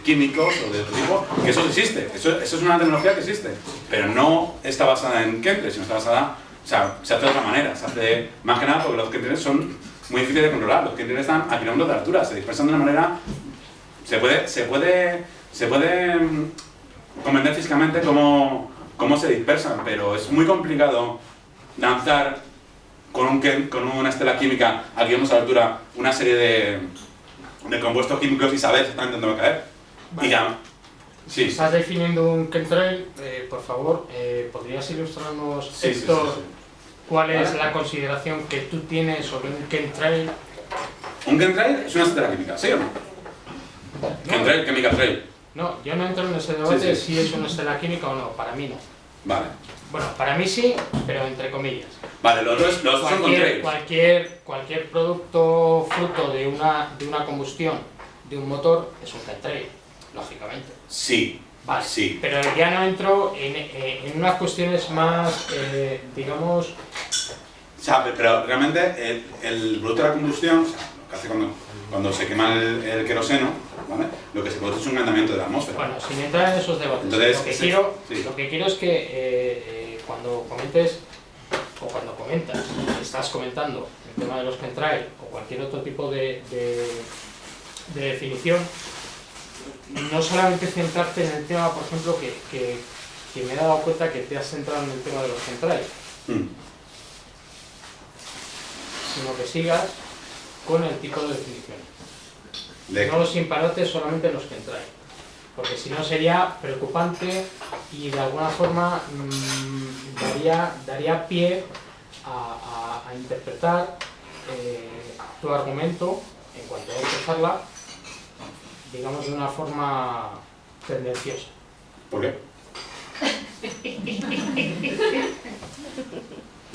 químicos o de otro tipo, que eso existe, eso es una tecnología que existe, pero no está basada en chemtrails, sino está basada, o sea, se hace de otra manera, se hace más que nada porque los chemtrails son muy difíciles de controlar, los chemtrails están a kilómetros de altura, se dispersan de una manera, se puede comprender físicamente cómo se dispersan, pero es muy complicado lanzar con una estela química a kilómetros de altura una serie de compuestos químicos y saber exactamente dónde va a caer. Vale. Y ya. Sí. Estás definiendo un chemtrail, por favor, ¿podrías ilustrarnos, Sí, Héctor, sí. cuál es la consideración que tú tienes sobre un chemtrail? ¿Un chemtrail es una estela química? ¿Sí o no? Chemtrail, chemical trail. No, yo no entro en ese debate Sí. si es una estela química o no, para mí no. Vale. Bueno, para mí sí, pero entre comillas. Vale, los otros son contrails. Cualquier producto fruto de una combustión de un motor es un chemtrail, lógicamente. Sí. Vale, Sí. pero ya no entro en unas cuestiones más, digamos... O sea, pero realmente el producto de la combustión, o sea, lo que hace cuando se quema el queroseno, ¿vale? Lo que se produce es un calentamiento de la atmósfera. Bueno, sin entrar en esos debates, Entonces, lo que sí. quiero es que cuando comentes o cuando comentas, estás comentando el tema de los chemtrails o cualquier otro tipo de definición, no solamente centrarte en el tema, por ejemplo, que me he dado cuenta que te has centrado en el tema de los chemtrails, sino que sigas con el tipo de definición. No sin pararte solamente en los chemtrails, porque si no sería preocupante y de alguna forma daría pie a interpretar tu argumento en cuanto a empezarla, digamos de una forma tendenciosa. ¿Por qué?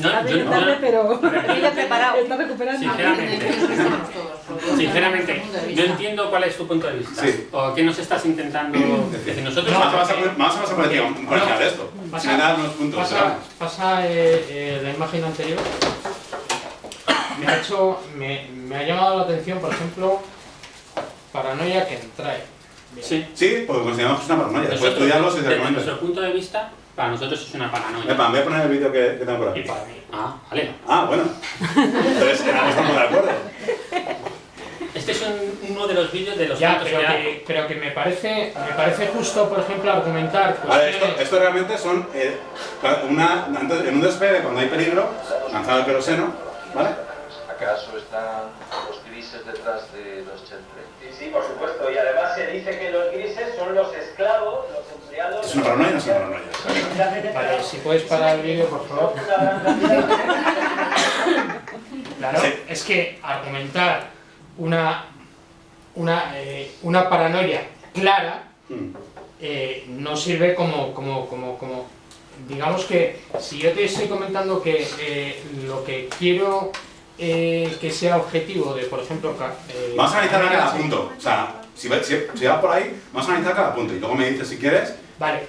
Tarde, pero ya preparado. Está recuperando. Sinceramente, yo entiendo cuál es tu punto de vista. Sí. O qué nos estás intentando decir. Nosotros Vamos a pasar por encima de esto. Si me das unos puntos. Pasa la imagen anterior. Me ha llamado la atención, por ejemplo, paranoia chemtrail. Sí. Sí, porque consideramos que es una paranoia. Después estudiarlo si te desde recomiendo. nuestro punto de vista, para nosotros es una paranoia. Epa, voy a poner el vídeo que tengo por Y aquí. para mí. Ah, vale. Ah, bueno. Entonces, estamos de acuerdo. Este es uno de los vídeos de los Ya, tantos pero que me parece justo, por ejemplo, argumentar Vale, cuestiones... esto realmente son en un despegue cuando hay peligro, lanzado el queroseno, ¿vale? ¿Acaso están los grises detrás de los chemtrails? Sí, por supuesto, y además se dice que los grises son los esclavos, los empleados... ¿Es una paranoia o no es una paranoia? Vale, si puedes parar el vídeo, por favor. Claro, Sí. es que argumentar una paranoia clara no sirve como... Digamos que si yo te estoy comentando que lo que quiero que sea objetivo de, por ejemplo... Vamos a analizar cada punto. O sea, si vas por ahí, vamos a analizar cada punto. Y luego me dices si quieres... Vale,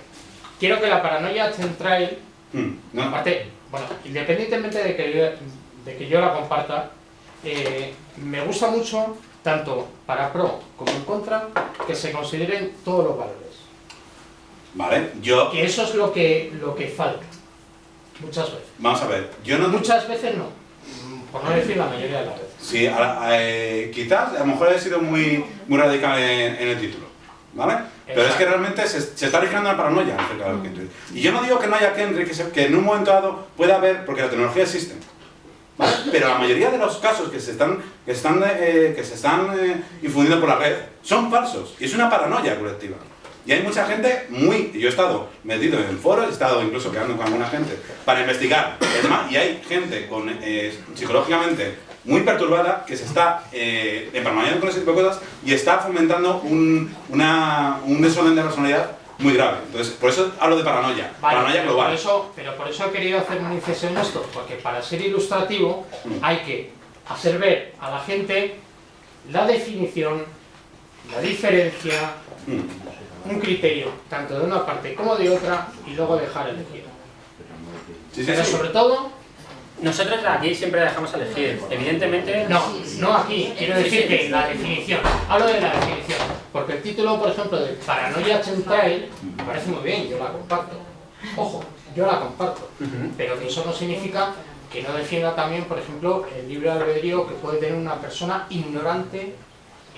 quiero que la paranoia chemtrail, ¿no? aparte, bueno, independientemente de que yo la comparta, me gusta mucho, tanto para pro como en contra, que se consideren todos los valores. Vale, yo... Que eso es lo que falta, muchas veces. Vamos a ver, yo no... Muchas veces no, por no decir la mayoría de las veces. Sí, quizás a lo mejor he sido muy radical en el título, ¿vale? Pero es que realmente se está originando una paranoia acerca de los chemtrails. Y yo no digo que no haya chemtrails, que en un momento dado pueda haber, porque la tecnología existe, ¿vale? Pero la mayoría de los casos que se están infundiendo por la red son falsos, y es una paranoia colectiva. Y hay mucha gente yo he estado metido en foros, he estado incluso quedando con alguna gente para investigar. Es más, y hay gente psicológicamente muy perturbada que se está emparanoiando con ese tipo de cosas y está fomentando un desorden de personalidad muy grave. Entonces, por eso hablo de paranoia, Vale, paranoia global. Pero por eso he querido hacer un inciso en esto, porque para ser ilustrativo hay que hacer ver a la gente la definición, la diferencia, un criterio, tanto de una parte como de otra, y luego dejar elegir. Sí, Pero sobre todo, Nosotros aquí siempre dejamos elegir. Evidentemente... no aquí, quiero decir que la definición, hablo de la definición, porque el título, por ejemplo, de Paranoia Chemtrail, me parece muy bien, yo la comparto. Ojo, yo la comparto, pero que eso no significa que no defienda también, por ejemplo, el libre albedrío que puede tener una persona ignorante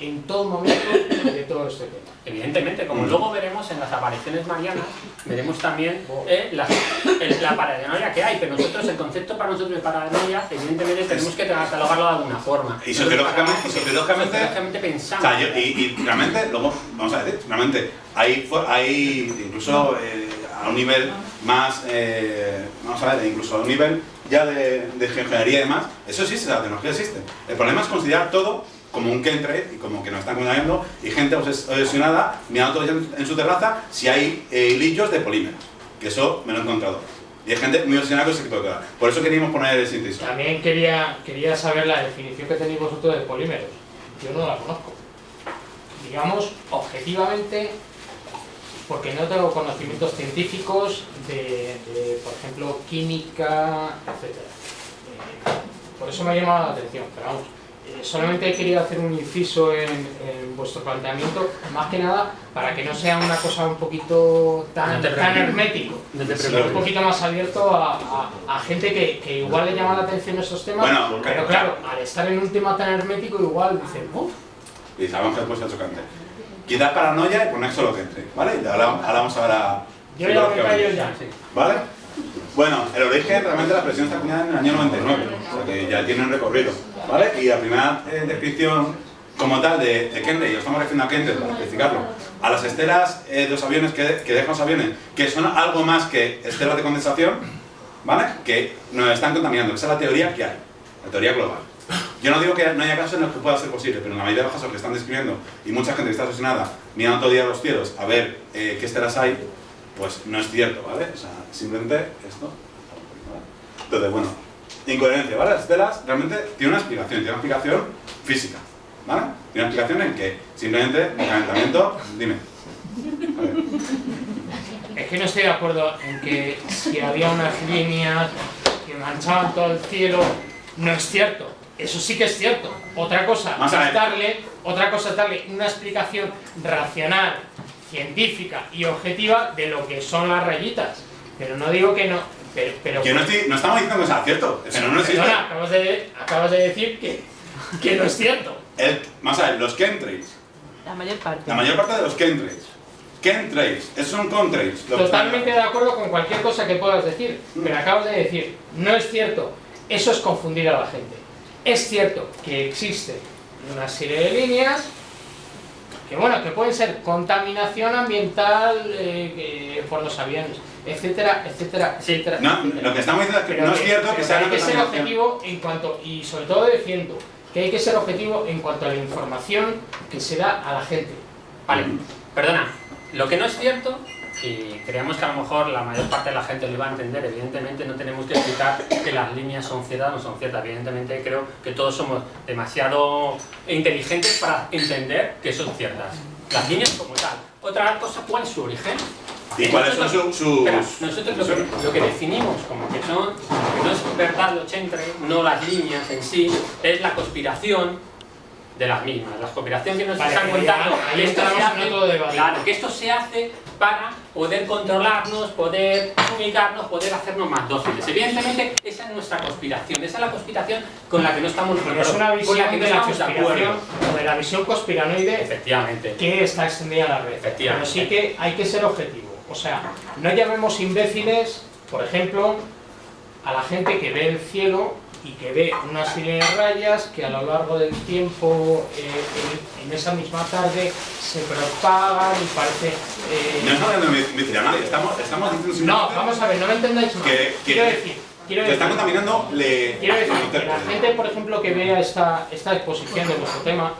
en todo momento de todo este tema. Evidentemente, como luego veremos en las apariciones marianas, veremos también la paranoia que hay, pero nosotros, el concepto para nosotros de paranoia, evidentemente tenemos que catalogarlo de alguna forma. Y sociológicamente pensamos. O sea, y realmente, luego, vamos a decir, realmente hay incluso a un nivel más, vamos a ver, incluso a un nivel ya de geoingeniería y demás, eso existe, la tecnología existe. El problema es considerar todo como un chemtrail y como que nos están contaminando y gente obsesionada mirando todo en su terraza si hay hilillos de polímeros, que eso me lo he encontrado. Y hay gente muy obsesionada con ese tipo de cosas. Por eso queríamos poner el síntesis. También quería saber la definición que tenéis vosotros de polímeros. Yo no la conozco. Digamos, objetivamente, porque no tengo conocimientos científicos de por ejemplo, química, etc. Por eso me ha llamado la atención, pero vamos. Solamente he querido hacer un inciso en vuestro planteamiento, más que nada para que no sea una cosa un poquito tan hermético, sino un poquito más abierto a gente que igual le llama la atención estos temas, Bueno, pero claro, al estar en un tema tan hermético igual dicen, ¡oh! Y sabemos que después es chocante. Quitar paranoia y poner solo chemtrail, ¿vale? Y ahora vamos a Yo ya me callo ya. ¿Vale? Bueno, el origen, realmente la expresión está acuñada en el año 99, o sea que ya tiene un recorrido, ¿vale? Y la primera descripción como tal de chemtrail, y lo estamos refiriendo a chemtrail para especificarlo, a las estelas de los aviones que dejan los aviones, que son algo más que estelas de condensación, ¿vale? Que nos están contaminando. Esa es la teoría que hay, la teoría global. Yo no digo que no haya casos en los que pueda ser posible, pero en la mayoría de los casos que están describiendo, y mucha gente que está obsesionada mirando todo el día los cielos a ver qué estelas hay, pues no es cierto, ¿vale? O sea, simplemente esto, ¿vale? Entonces, bueno, incoherencia, ¿vale? Las estelas realmente tienen una explicación física, ¿vale? Tiene una explicación en que simplemente el calentamiento, dime. Vale. Es que no estoy de acuerdo en que si había unas líneas que manchaban todo el cielo, no es cierto. Eso sí que es cierto. Otra cosa Vamos a es darle una explicación racional, científica y objetiva de lo que son las rayitas. Pero no digo que no. Pero Que no estamos diciendo que sea cierto. El fenómeno existe. perdona, acabas de decir que no es cierto. Vamos a ver, los chemtrails. La mayor parte. La mayor parte de los chemtrails. Chemtrails, esos son contrails. Totalmente de acuerdo con cualquier cosa que puedas decir, pero acabas de decir, no es cierto. Eso es confundir a la gente. Es cierto que existe una serie de líneas que, bueno, que pueden ser contaminación ambiental por los aviones, etcétera, etcétera, etcétera. No, etcétera. lo que estamos diciendo es que no es cierto que sea hay una que ser contaminación. objetivo en cuanto, y sobre todo defiendo que hay que ser objetivo en cuanto a la información que se da a la gente. Vale, perdona, lo que no es cierto, y creemos que a lo mejor la mayor parte de la gente lo iba a entender, evidentemente no tenemos que explicar que las líneas son ciertas o no son ciertas, evidentemente creo que todos somos demasiado inteligentes para entender que son ciertas. Las líneas como tal. Otra cosa, ¿cuál es su origen? ¿Y cuáles son sus...? Espera, nosotros lo que definimos como que no es verdad lo chemtrail, no las líneas en sí, es la conspiración de las mismas, la conspiración que nos Vale, están pero contando, ya, ahí que esto entramos se en hace, otro debate. claro, que esto se hace para poder controlarnos, poder ubicarnos, poder hacernos más dóciles. Evidentemente, esa es nuestra conspiración, esa es la conspiración con la que no estamos Pero es una con visión la que no de la estamos de acuerdo. conspiración, o de la visión conspiranoide Efectivamente. que está extendida a la red. Pero Efectivamente. sí que hay que ser objetivo. O sea, no llamemos imbéciles, por ejemplo, a la gente que ve el cielo y que ve una serie de rayas que a lo largo del tiempo, en esa misma tarde, se propagan y parece... No estamos hablando de mentir a nadie, estamos diciendo No, simplemente vamos a ver, no me entendáis mal. Quiero decir, que están contaminando... quiero decir que la gente, por ejemplo, que vea esta exposición de vuestro tema,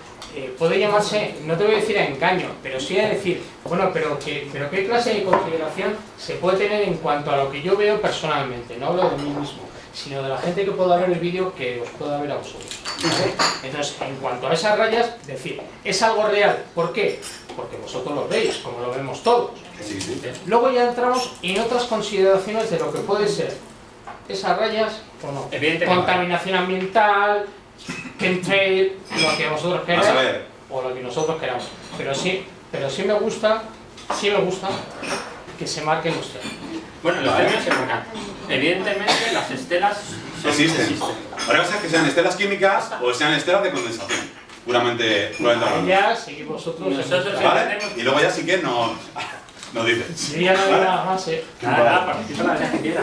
puede llamarse, no te voy a decir a engaño, pero sí a decir, bueno, pero qué clase de consideración se puede tener en cuanto a lo que yo veo personalmente, no hablo de mí mismo, sino de la gente que pueda ver el vídeo que os pueda ver a vosotros, ¿vale? Entonces, en cuanto a esas rayas, decir, ¿es algo real? ¿Por qué? Porque vosotros lo veis, como lo vemos todos. Sí, sí. Luego ya entramos en otras consideraciones de lo que puede ser esas rayas o no. Evidentemente. Contaminación ambiental, chemtrail, lo que vosotros queráis, Vamos a ver. o lo que nosotros queramos. Pero sí me gusta que se marquen los términos. Bueno, los términos se marcan. Evidentemente, las estelas Existen. Ahora va a ser que sean estelas químicas o sean estelas de condensación. Puramente hablando. Ya seguid vosotros. Nosotros ¿Vale? Y luego ya sí que no dices. Sí, ya no hay ¿Vale? nada más, Nada, participa la que quiera.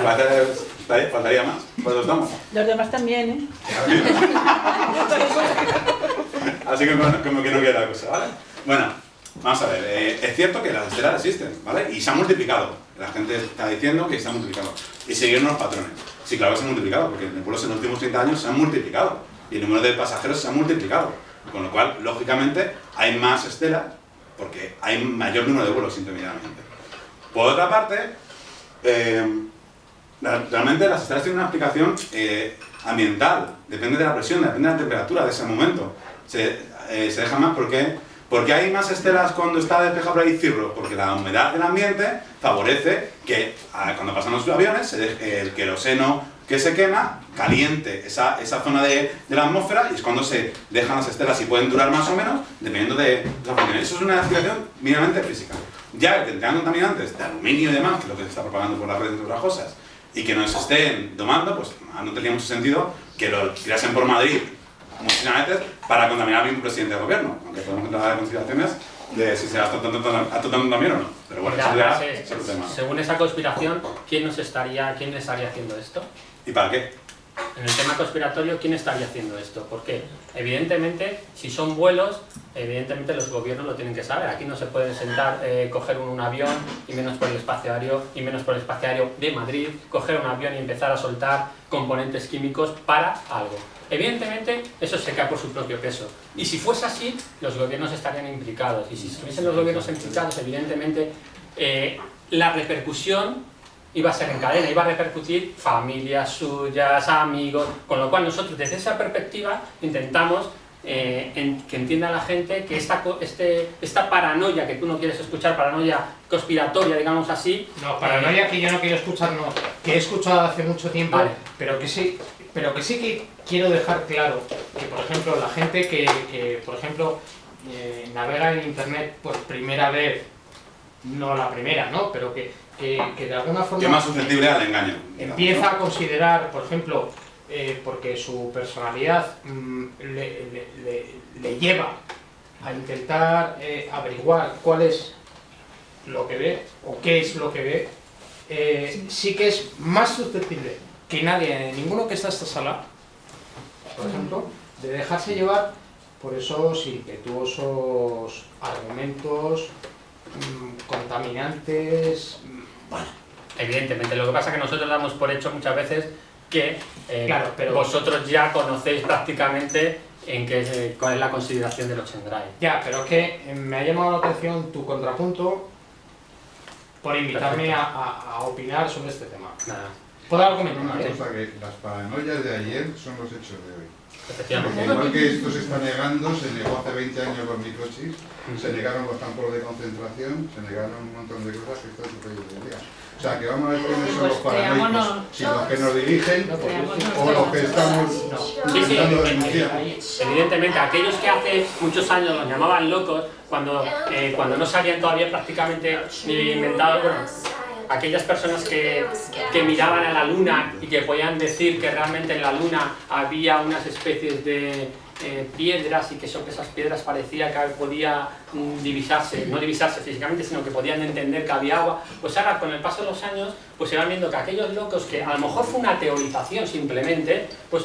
Faltaría más. Pues los damos. Los demás también, ¿eh? Así que como que no queda la cosa, ¿vale? Bueno, vamos a ver. Es cierto que las estelas existen, ¿vale? Y se han multiplicado. La gente está diciendo que se han multiplicado. Y siguen unos patrones. Sí, claro que se han multiplicado, porque en pueblos en los últimos 30 años se han multiplicado. Y el número de pasajeros se ha multiplicado. Con lo cual, lógicamente, hay más estelas, porque hay mayor número de vuelos intermediatamente. Por otra parte, realmente las estelas tienen una aplicación ambiental. Depende de la presión, depende de la temperatura de ese momento. Se deja más porque hay más estelas cuando está despejado por ahí cirro, porque la humedad del ambiente favorece que cuando pasan los aviones el queroseno que se quema caliente esa zona de la atmósfera, y es cuando se dejan las estelas y pueden durar más o menos dependiendo de la función. Eso es una explicación mínimamente física. Ya que tendrán contaminantes de aluminio y demás, que es lo que se está propagando por las redes ultrajosas, y que nos estén domando, pues no tendría mucho sentido que lo tirasen por Madrid muchísimas veces para contaminar a un presidente del gobierno, aunque podemos entrar en consideraciones de si se ha estado tanto también o no. Pero bueno, eso ya es otro tema. Según esa conspiración, ¿quién estaría haciendo esto? ¿Y para qué? En el tema conspiratorio, ¿quién estaría haciendo esto? Porque, evidentemente, si son vuelos, evidentemente los gobiernos lo tienen que saber. Aquí no se pueden sentar, coger un avión, y menos por el espacio aéreo, de Madrid, coger un avión y empezar a soltar componentes químicos para algo. Evidentemente, eso se cae por su propio peso. Y si fuese así, los gobiernos estarían implicados. Y si estuviesen los gobiernos implicados, evidentemente, la repercusión iba a ser en cadena, iba a repercutir familias suyas, amigos, con lo cual nosotros desde esa perspectiva intentamos que entienda la gente que esta paranoia que tú no quieres escuchar, paranoia conspiratoria, digamos así. No, paranoia que yo no quiero escuchar, no, que he escuchado hace mucho tiempo, Vale. pero que sí quiero dejar claro que, por ejemplo, la gente que por ejemplo, navega en internet por primera vez, no la primera, ¿no? Pero que de alguna forma... Que es más susceptible al engaño. Empieza a considerar, por ejemplo, porque su personalidad le lleva a intentar averiguar cuál es lo que ve o qué es lo que ve, sí que es más susceptible que nadie, ninguno que está en esta sala, por ejemplo, de dejarse llevar por esos impetuosos argumentos contaminantes. Bueno, Evidentemente, lo que pasa es que nosotros damos por hecho muchas veces que claro, pero vosotros ya conocéis prácticamente cuál es la consideración de los Chendrae. ya, pero es que me ha llamado la atención tu contrapunto por invitarme a opinar sobre este tema. Nada, ¿Puedo Una argumentar? cosa, que las paranoias de ayer son los hechos de hoy. efectivamente. Igual que esto se está negando, se negó hace 20 años los microchips, se negaron los campos de concentración, se negaron un montón de cosas que esto es lo que yo diría. O sea, que vamos a ver quiénes son los paranoicos, si los que nos dirigen o los que estamos Sí, sí, intentando denunciar. evidentemente, aquellos que hace muchos años los llamaban locos, cuando no se habían todavía prácticamente inventado, bueno, aquellas personas que miraban a la luna y que podían decir que realmente en la luna había unas especies de piedras y que esas piedras parecía que podía divisarse, no divisarse físicamente, sino que podían entender que había agua, pues ahora con el paso de los años pues se van viendo que aquellos locos que a lo mejor fue una teorización simplemente, pues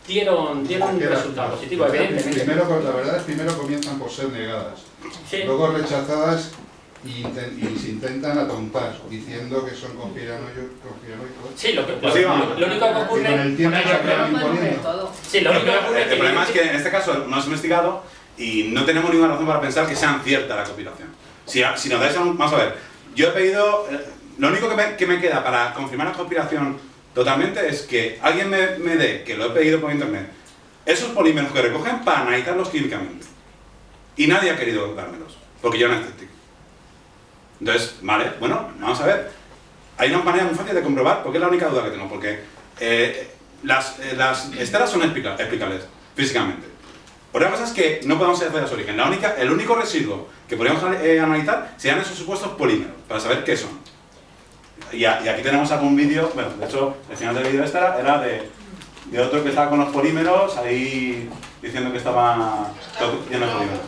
dieron un resultado positivo, evidentemente. La verdad es que primero comienzan por ser negadas, Sí. luego rechazadas y se intentan atontar diciendo que son conspiranoicos. Sí, lo Pues sí, vamos. único que Y con ocurre... el tiempo se acaban Bueno, de imponiendo. todo. Sí, lo único que ocurre El problema es que en este caso no hemos investigado y no tenemos ninguna razón para pensar que sean cierta la conspiración. Si nos dais vamos a ver, yo he pedido, lo único que me queda para confirmar la conspiración totalmente es que alguien me dé, que lo he pedido por internet, esos polímeros que recogen para analizarlos químicamente. Y nadie ha querido dármelos, porque yo no soy escéptico. Entonces, vale, bueno, vamos a ver. Hay una manera muy fácil de comprobar, porque es la única duda que tengo, porque las estelas son explicables físicamente. Otra cosa es que no podemos saber su origen. El único residuo que podríamos analizar serían esos supuestos polímeros, para saber qué son. Y aquí tenemos algún vídeo, bueno, de hecho, el final del vídeo era de otro que estaba con los polímeros, ahí diciendo que estaba todo lleno de polímeros.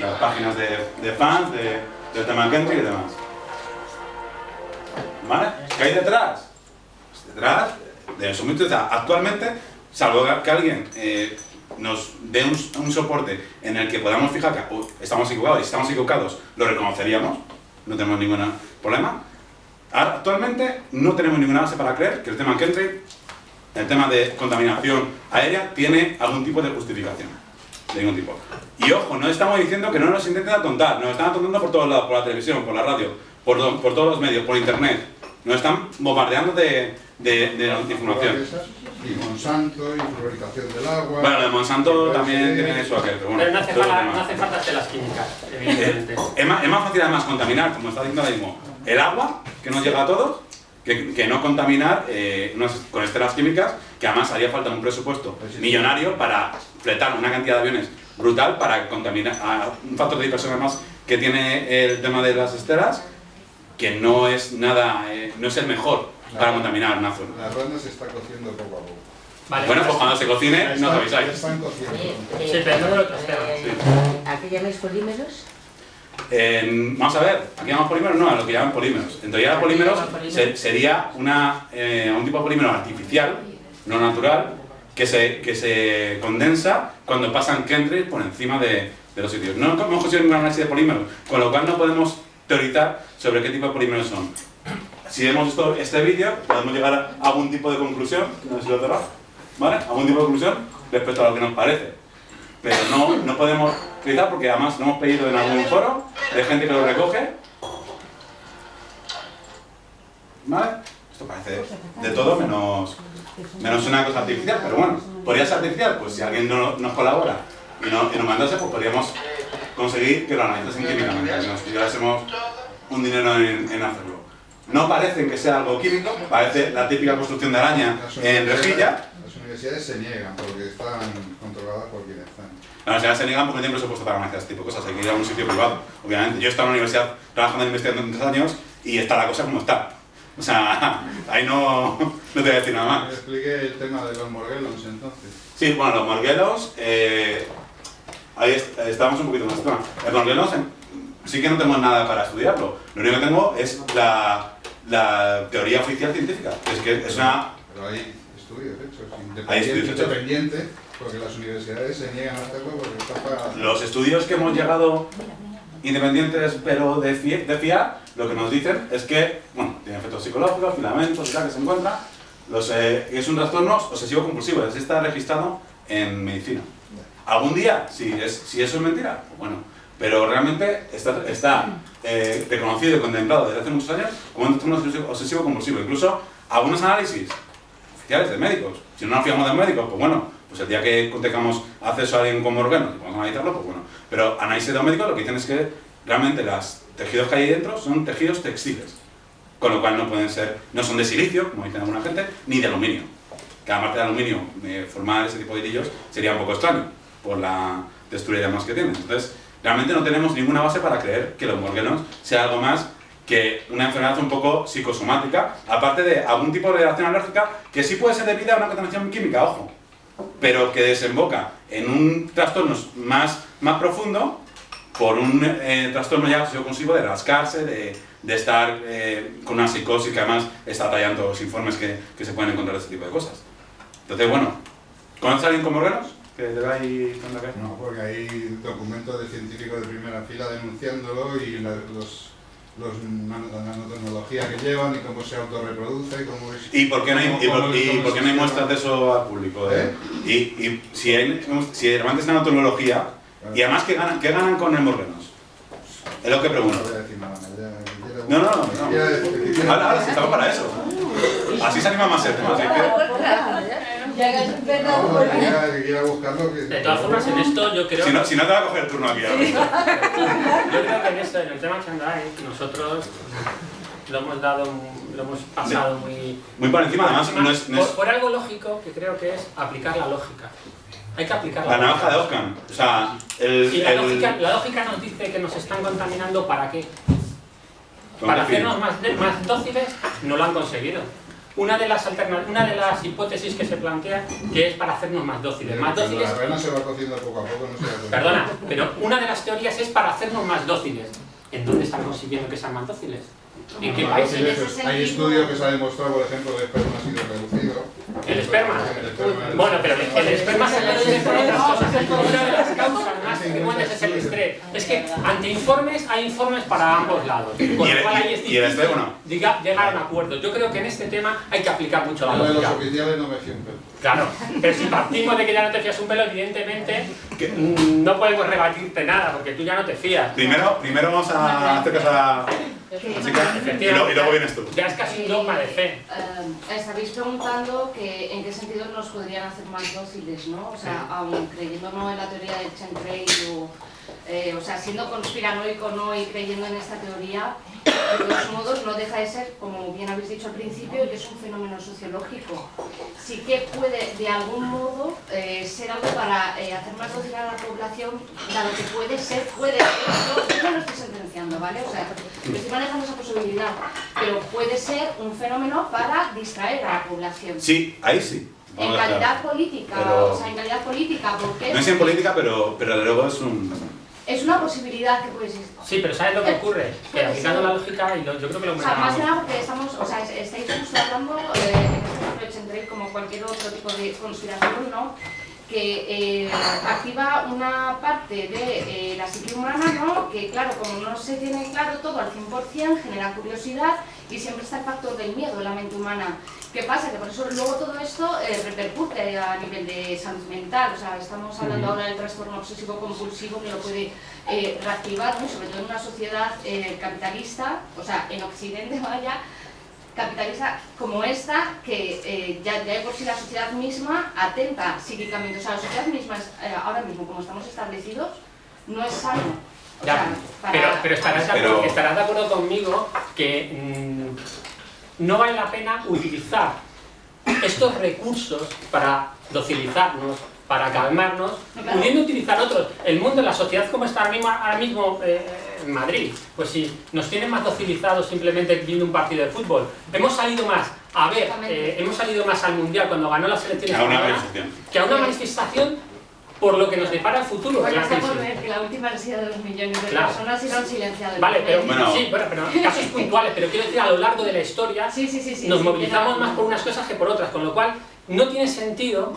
Las páginas de fans, del tema Country y demás. ¿Vale? ¿Qué hay detrás? Pues detrás de eso mismo, actualmente, salvo que alguien nos dé un soporte en el que podamos fijar que estamos equivocados, y si estamos equivocados lo reconoceríamos, no tenemos ningún problema. Actualmente no tenemos ninguna base para creer que el tema Country, el tema de contaminación aérea, tiene algún tipo de justificación. De ningún tipo. Y ojo, no estamos diciendo que no nos intenten atontar, nos están atontando por todos lados, por la televisión, por la radio, por todos los medios, por internet. Nos están bombardeando de información. Y Monsanto, y fluorización del agua. Bueno, lo de Monsanto también tiene eso aquel, pero bueno. Pero no hace falta hacer las químicas, evidentemente. Es más fácil además contaminar, como está diciendo ahora mismo, el agua, que nos llega a todos, que no contaminar con estelas químicas, que además haría falta un presupuesto millonario para fletar una cantidad de aviones brutal para contaminar a un factor de dispersión más que tiene el tema de las estelas, que no es nada, no es el mejor para contaminar una zona. La ronda se está cociendo poco a poco. Vale, Bueno, pues cuando se cocine, nos Ya avisáis. están cociendo. Sí, pero no de otros temas. Sí. ¿A qué llamáis polímeros? Vamos a ver, aquí llamamos polímeros, no, a lo que llaman polímeros. En teoría, polímeros sería un tipo de polímero artificial, no natural, que se condensa cuando pasan chemtrails por encima de los sitios. No hemos conseguido ningún análisis de polímeros, con lo cual no podemos teorizar sobre qué tipo de polímeros son. Si hemos visto este vídeo, podemos llegar a algún tipo de conclusión, no sé si lo he cerrado, ¿vale? Algún tipo de conclusión respecto a lo que nos parece. Pero no podemos utilizar porque además lo hemos pedido en algún foro de gente que lo recoge. ¿Vale? Esto parece de todo menos una cosa artificial, pero bueno, podría ser artificial, pues si alguien nos colabora y nos mandase, pues podríamos conseguir que lo analizasen químicamente, que nos llevásemos un dinero en hacerlo. no parecen que sea algo químico, parece la típica construcción de araña en rejilla. Las universidades se niegan porque están controladas por quienes están. Las universidades se niegan porque no tienen presupuesto para hacer este tipo de cosas, hay que ir a un sitio privado, obviamente. Yo he estado en una universidad trabajando en investigación 3 años y está la cosa como está. O sea, ahí no te voy a decir nada más. Me explique el tema de los morguelos entonces. Sí, bueno, los morguelos, ahí estamos un poquito más. Los morguelos sí que no tenemos nada para estudiarlo. Lo único que tengo es la teoría oficial científica. Es que es una... Pero hay estudios hechos, Hay estudios hechos. independientes, porque las universidades se niegan a hacerlo porque está para... Los estudios que hemos llegado independientes pero de fiar, lo que nos dicen es que, bueno, tiene efectos psicológicos, filamentos y tal que se encuentran. Es un trastorno obsesivo-compulsivo, está registrado en medicina. Algún día, si eso es mentira, pues bueno, pero realmente está reconocido y contemplado desde hace muchos años como un trastorno obsesivo-compulsivo. Incluso algunos análisis oficiales de médicos, si no nos fiamos de médicos, pues bueno, pues el día que tengamos acceso a alguien con morguenos y podamos analizarlo, pues bueno. Pero análisis de los médicos lo que dicen es que realmente los tejidos que hay dentro son tejidos textiles, con lo cual no son de silicio, como dicen alguna gente, ni de aluminio. Que aparte de aluminio, formar ese tipo de hilillos sería un poco extraño, por la textura y demás que tienen. Entonces, realmente no tenemos ninguna base para creer que los morguenos sea algo más que una enfermedad un poco psicosomática, aparte de algún tipo de reacción alérgica que sí puede ser debida a una contaminación química, ojo, pero que desemboca en un trastorno más profundo por un trastorno ya obsesivo-compulsivo de rascarse, de estar con una psicosis que además está tallando los informes que se pueden encontrar de este tipo de cosas. Entonces, bueno, ¿conoces a alguien con morguenos? ¿Que te va ahí con la cabeza? No, porque hay documentos de científicos de primera fila denunciándolo y la nanotecnología que llevan y cómo se autorreproduce, cómo es... ¿Y por qué no hay muestras de eso al público? Y si realmente es nanotecnología, y además, ¿qué ganan con el morguenos? Es lo que pregunto. No voy a decir nada más. No. Ahora sí, estamos para eso. Así se anima más el tema, así que quiera buscarlo. De todas formas, en esto yo creo... Si no te va a coger el turno aquí ahora. Yo creo que en esto, en el tema Shanghai, nosotros lo hemos pasado muy por encima, además no es... Por algo lógico que creo que es aplicar la lógica. Hay que aplicar la navaja de Ockham. O sea, la lógica nos dice que nos están contaminando ¿para qué? Para hacernos más dóciles, no lo han conseguido. Una de las hipótesis que se plantea que es para hacernos más dóciles. La arena se va cociendo poco a poco, no se va cociendo. Perdona, pero una de las teorías es para hacernos más dóciles. ¿En dónde están consiguiendo que sean más dóciles? ¿En qué países? Hay estudios que se ha demostrado, por ejemplo, que el esperma ha sido reducido. ¿El esperma? Bueno, pero el esperma se reduce por otras cosas. Una de las causas más frecuentes es el estrés. Es que ante informes hay informes para ambos lados. Con lo cual ahí es difícil llegar a un acuerdo. Yo creo que en este tema hay que aplicar mucho la lógica. De los oficiales no me fío un pelo. Claro, pero si partimos de que ya no te fías un pelo, evidentemente no podemos rebatirte nada, porque tú ya no te fías. Primero vamos a hacer caso a la chica y luego vienes tú. Ya es casi un dogma de fe. Estabais preguntando que en qué sentido nos podrían hacer más dóciles, ¿no? O sea, aun creyéndonos en la teoría del chemtrail o sea, siendo conspiranoico no y creyendo en esta teoría, de todos modos no deja de ser, como bien habéis dicho al principio, que es un fenómeno sociológico. Sí que puede, de algún modo, ser algo para hacer más dócil a la población, dado que puede ser, yo no lo estoy sentenciando, ¿vale? O sea, estoy manejando esa posibilidad, pero puede ser un fenómeno para distraer a la población. Sí, ahí sí. En calidad política, pero... o sea, en calidad política, porque... No es en política, pero de luego es un... Es una posibilidad que puede existir. Sí, pero ¿sabes lo que ocurre? Que aplicando la lógica, y yo creo que lo O sea, más que nada porque estamos, o sea, estáis justo hablando, en este ejemplo de chemtrail, como cualquier otro tipo de conspiración, ¿no? Que activa una parte de la psique humana, ¿no? Que claro, como no se tiene claro todo al 100%, genera curiosidad y siempre está el factor del miedo en la mente humana. ¿Qué pasa? Que por eso luego todo esto repercute a nivel de salud mental. O sea, estamos hablando ahora del trastorno obsesivo-compulsivo que lo puede reactivar, ¿no? Y sobre todo en una sociedad capitalista, o sea, en Occidente, vaya, capitalista como esta, que ya de por sí la sociedad misma atenta psíquicamente. O sea, la sociedad misma, ahora mismo, como estamos establecidos, no es sano. O Ya, sea, pero estarás de acuerdo conmigo que no vale la pena utilizar estos recursos para docilizarnos, para calmarnos, pudiendo utilizar otros. El mundo, la sociedad como está ahora mismo en Madrid, pues si nos tienen más docilizados simplemente viendo un partido de fútbol, hemos salido más a ver, hemos salido más al Mundial cuando ganó las elecciones que a una manifestación por lo que nos depara el futuro. Bueno, está por ver que la última han sido de 2 millones de personas y no han silenciado. Vale, pero sí, pero en casos puntuales, pero quiero decir, a lo largo de la historia nos movilizamos más por unas cosas que por otras, con lo cual no tiene sentido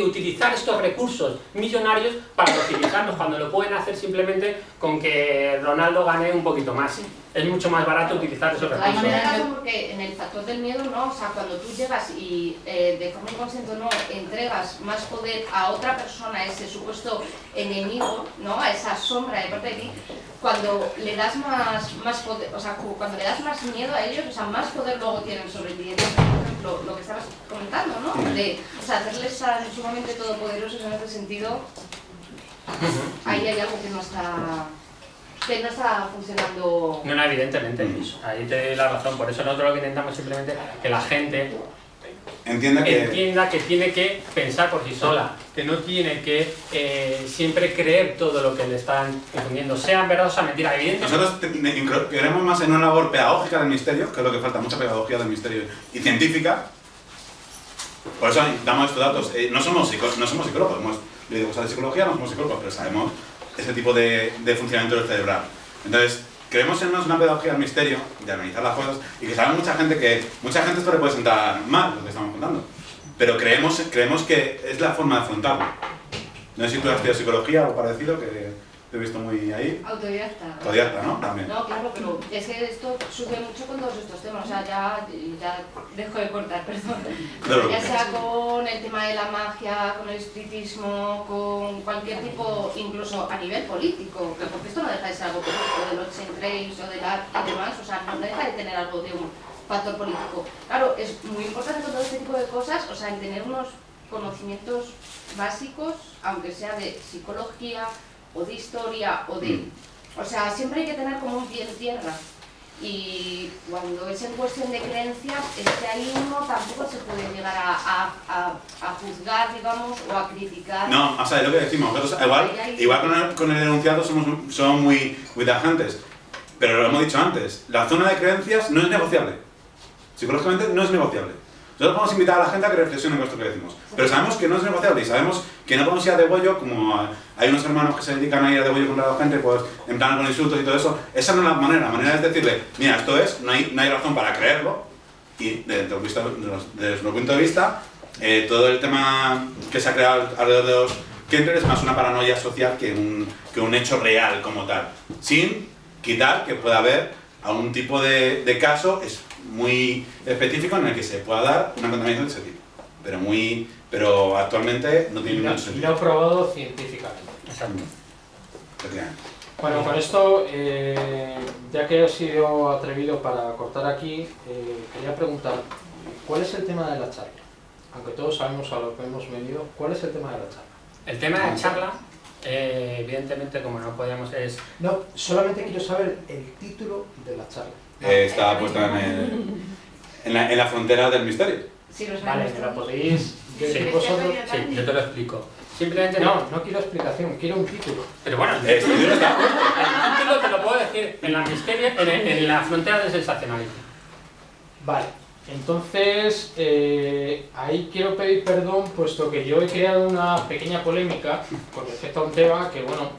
utilizar estos recursos millonarios para docilizarnos cuando lo pueden hacer simplemente con que Ronaldo gane un poquito más. Es mucho más barato utilizar esos recursos. De caso porque en el factor del miedo, ¿no? O sea, cuando tú llegas y de forma inconsciente no entregas más poder a otra persona, a ese supuesto enemigo, ¿no? A esa sombra de parte de ti, cuando le das más poder, o sea, cuando le das más miedo a ellos, o sea, más poder luego tienen sobre ti. Entonces, por ejemplo, lo que estabas comentando, ¿no? O sea, hacerles estar sumamente todopoderosos en ese sentido, ahí hay algo que no está funcionando. No, evidentemente, ahí te doy la razón. Por eso nosotros lo que intentamos simplemente que la gente entienda que tiene que pensar por sí sola, que no tiene que siempre creer todo lo que le están difundiendo, sea verdad o sea mentira. Evidentemente. Nosotros queremos más en una labor pedagógica del misterio, que es lo que falta, mucha pedagogía del misterio y científica. Por eso damos estos datos. No somos psicólogos, hemos leído cosas de psicología, no somos psicólogos, pero sabemos ese tipo de funcionamiento del cerebral. Entonces, creemos en una pedagogía del misterio, de analizar las cosas, y que sabe mucha gente esto le puede sentar mal, lo que estamos contando. Pero creemos que es la forma de afrontarlo. No sé si tú has estudiado psicología o algo parecido, que te he visto muy ahí. Autodidacta, ¿no? También. No, claro, pero es que esto sube mucho con todos estos temas, o sea, ya dejo de cortar, perdón. Ya sea con el tema de la magia, con el espiritismo, con cualquier tipo, incluso a nivel político, porque esto no deja de ser algo político, de los chemtrails o del arte y demás, o sea, no deja de tener algo de un factor político. Claro, es muy importante con todo este tipo de cosas, o sea, en tener unos conocimientos básicos, aunque sea de psicología, o de historia, o sea, siempre hay que tener como un pie en tierra. Y cuando es en cuestión de creencias, es que ahí uno tampoco se puede llegar a juzgar, digamos, o a criticar. No, o sea, es lo que decimos, nosotros igual con el enunciado somos muy tajantes, pero lo hemos dicho antes, la zona de creencias no es negociable. Psicológicamente no es negociable. Nosotros podemos invitar a la gente a que reflexione con esto que decimos, pero sabemos que no es negociable y sabemos que no podemos ir a degüello, como hay unos hermanos que se dedican a ir a degüello contra la gente, pues en plan con insultos y todo eso. Esa no es la manera es decirle, mira, esto es, no hay razón para creerlo, y desde nuestro punto de vista, todo el tema que se ha creado alrededor de los chemtrails es más una paranoia social que un hecho real como tal, sin quitar que pueda haber algún tipo de caso muy específico en el que se pueda dar una contaminación de ese tipo, pero actualmente no tiene ningún sentido. Y lo probado científicamente. Exacto. Bueno, con esto, ya que he sido atrevido para cortar aquí, quería preguntar, ¿cuál es el tema de la charla? Aunque todos sabemos a lo que hemos venido, ¿cuál es el tema de la charla? El tema de la charla, evidentemente, como no podemos, es... No, solamente quiero saber el título de la charla. Está puesta en la frontera del misterio. Sí, vale, ¿me la podéis decir vosotros? Sí, yo te lo explico. Simplemente no quiero explicación, quiero un título. Pero bueno, el título está puesto. El título te lo puedo decir en la misteria, en la frontera del sensacionalismo. Vale, entonces ahí quiero pedir perdón, puesto que yo he creado una pequeña polémica con respecto a un tema que, bueno,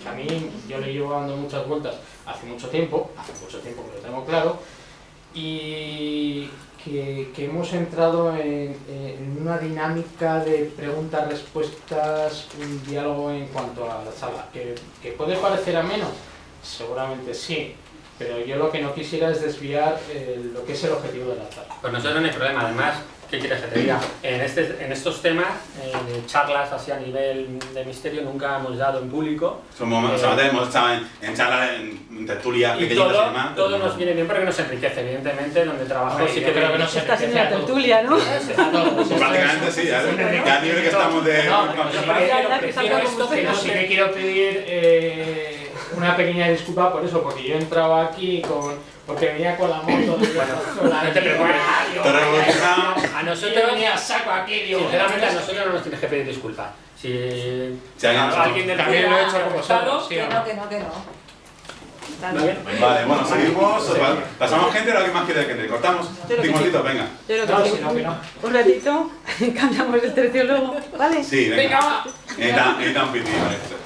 que a mí yo le llevo dando muchas vueltas hace mucho tiempo que lo tengo claro, y que hemos entrado en una dinámica de preguntas-respuestas, un diálogo en cuanto a la charla, que puede parecer ameno, seguramente sí, pero yo lo que no quisiera es desviar lo que es el objetivo de la charla. Pues nosotros no hay problema, además ¿Qué quieres que te diga? En estos temas, de charlas así a nivel de misterio, nunca hemos dado en público. Solamente hemos estado en charlas, en tertulias y pequeñitas y demás. todo nos viene bien porque nos enriquece, evidentemente, donde trabajamos sí que creo que nos Está siendo una tertulia, ¿no? Prácticamente sí, ya a nivel que estamos de... Sí que quiero pedir una pequeña disculpa por eso, porque yo entraba aquí porque venía con la moto. No te preocupes. A nosotros venía saco aquí, digo, sinceramente, a nosotros no nos tienes que pedir disculpas. Si alguien del también lo he hecho con afectado, vosotros. Que no. Vale, bueno, seguimos. ¿Pasamos gente o alguien más quiere que cortamos? Un minutito, venga. Yo creo que sí. Un ratito, cambiamos el tercio luego, ¿vale? Sí, venga. Necesita un piti, parece ser.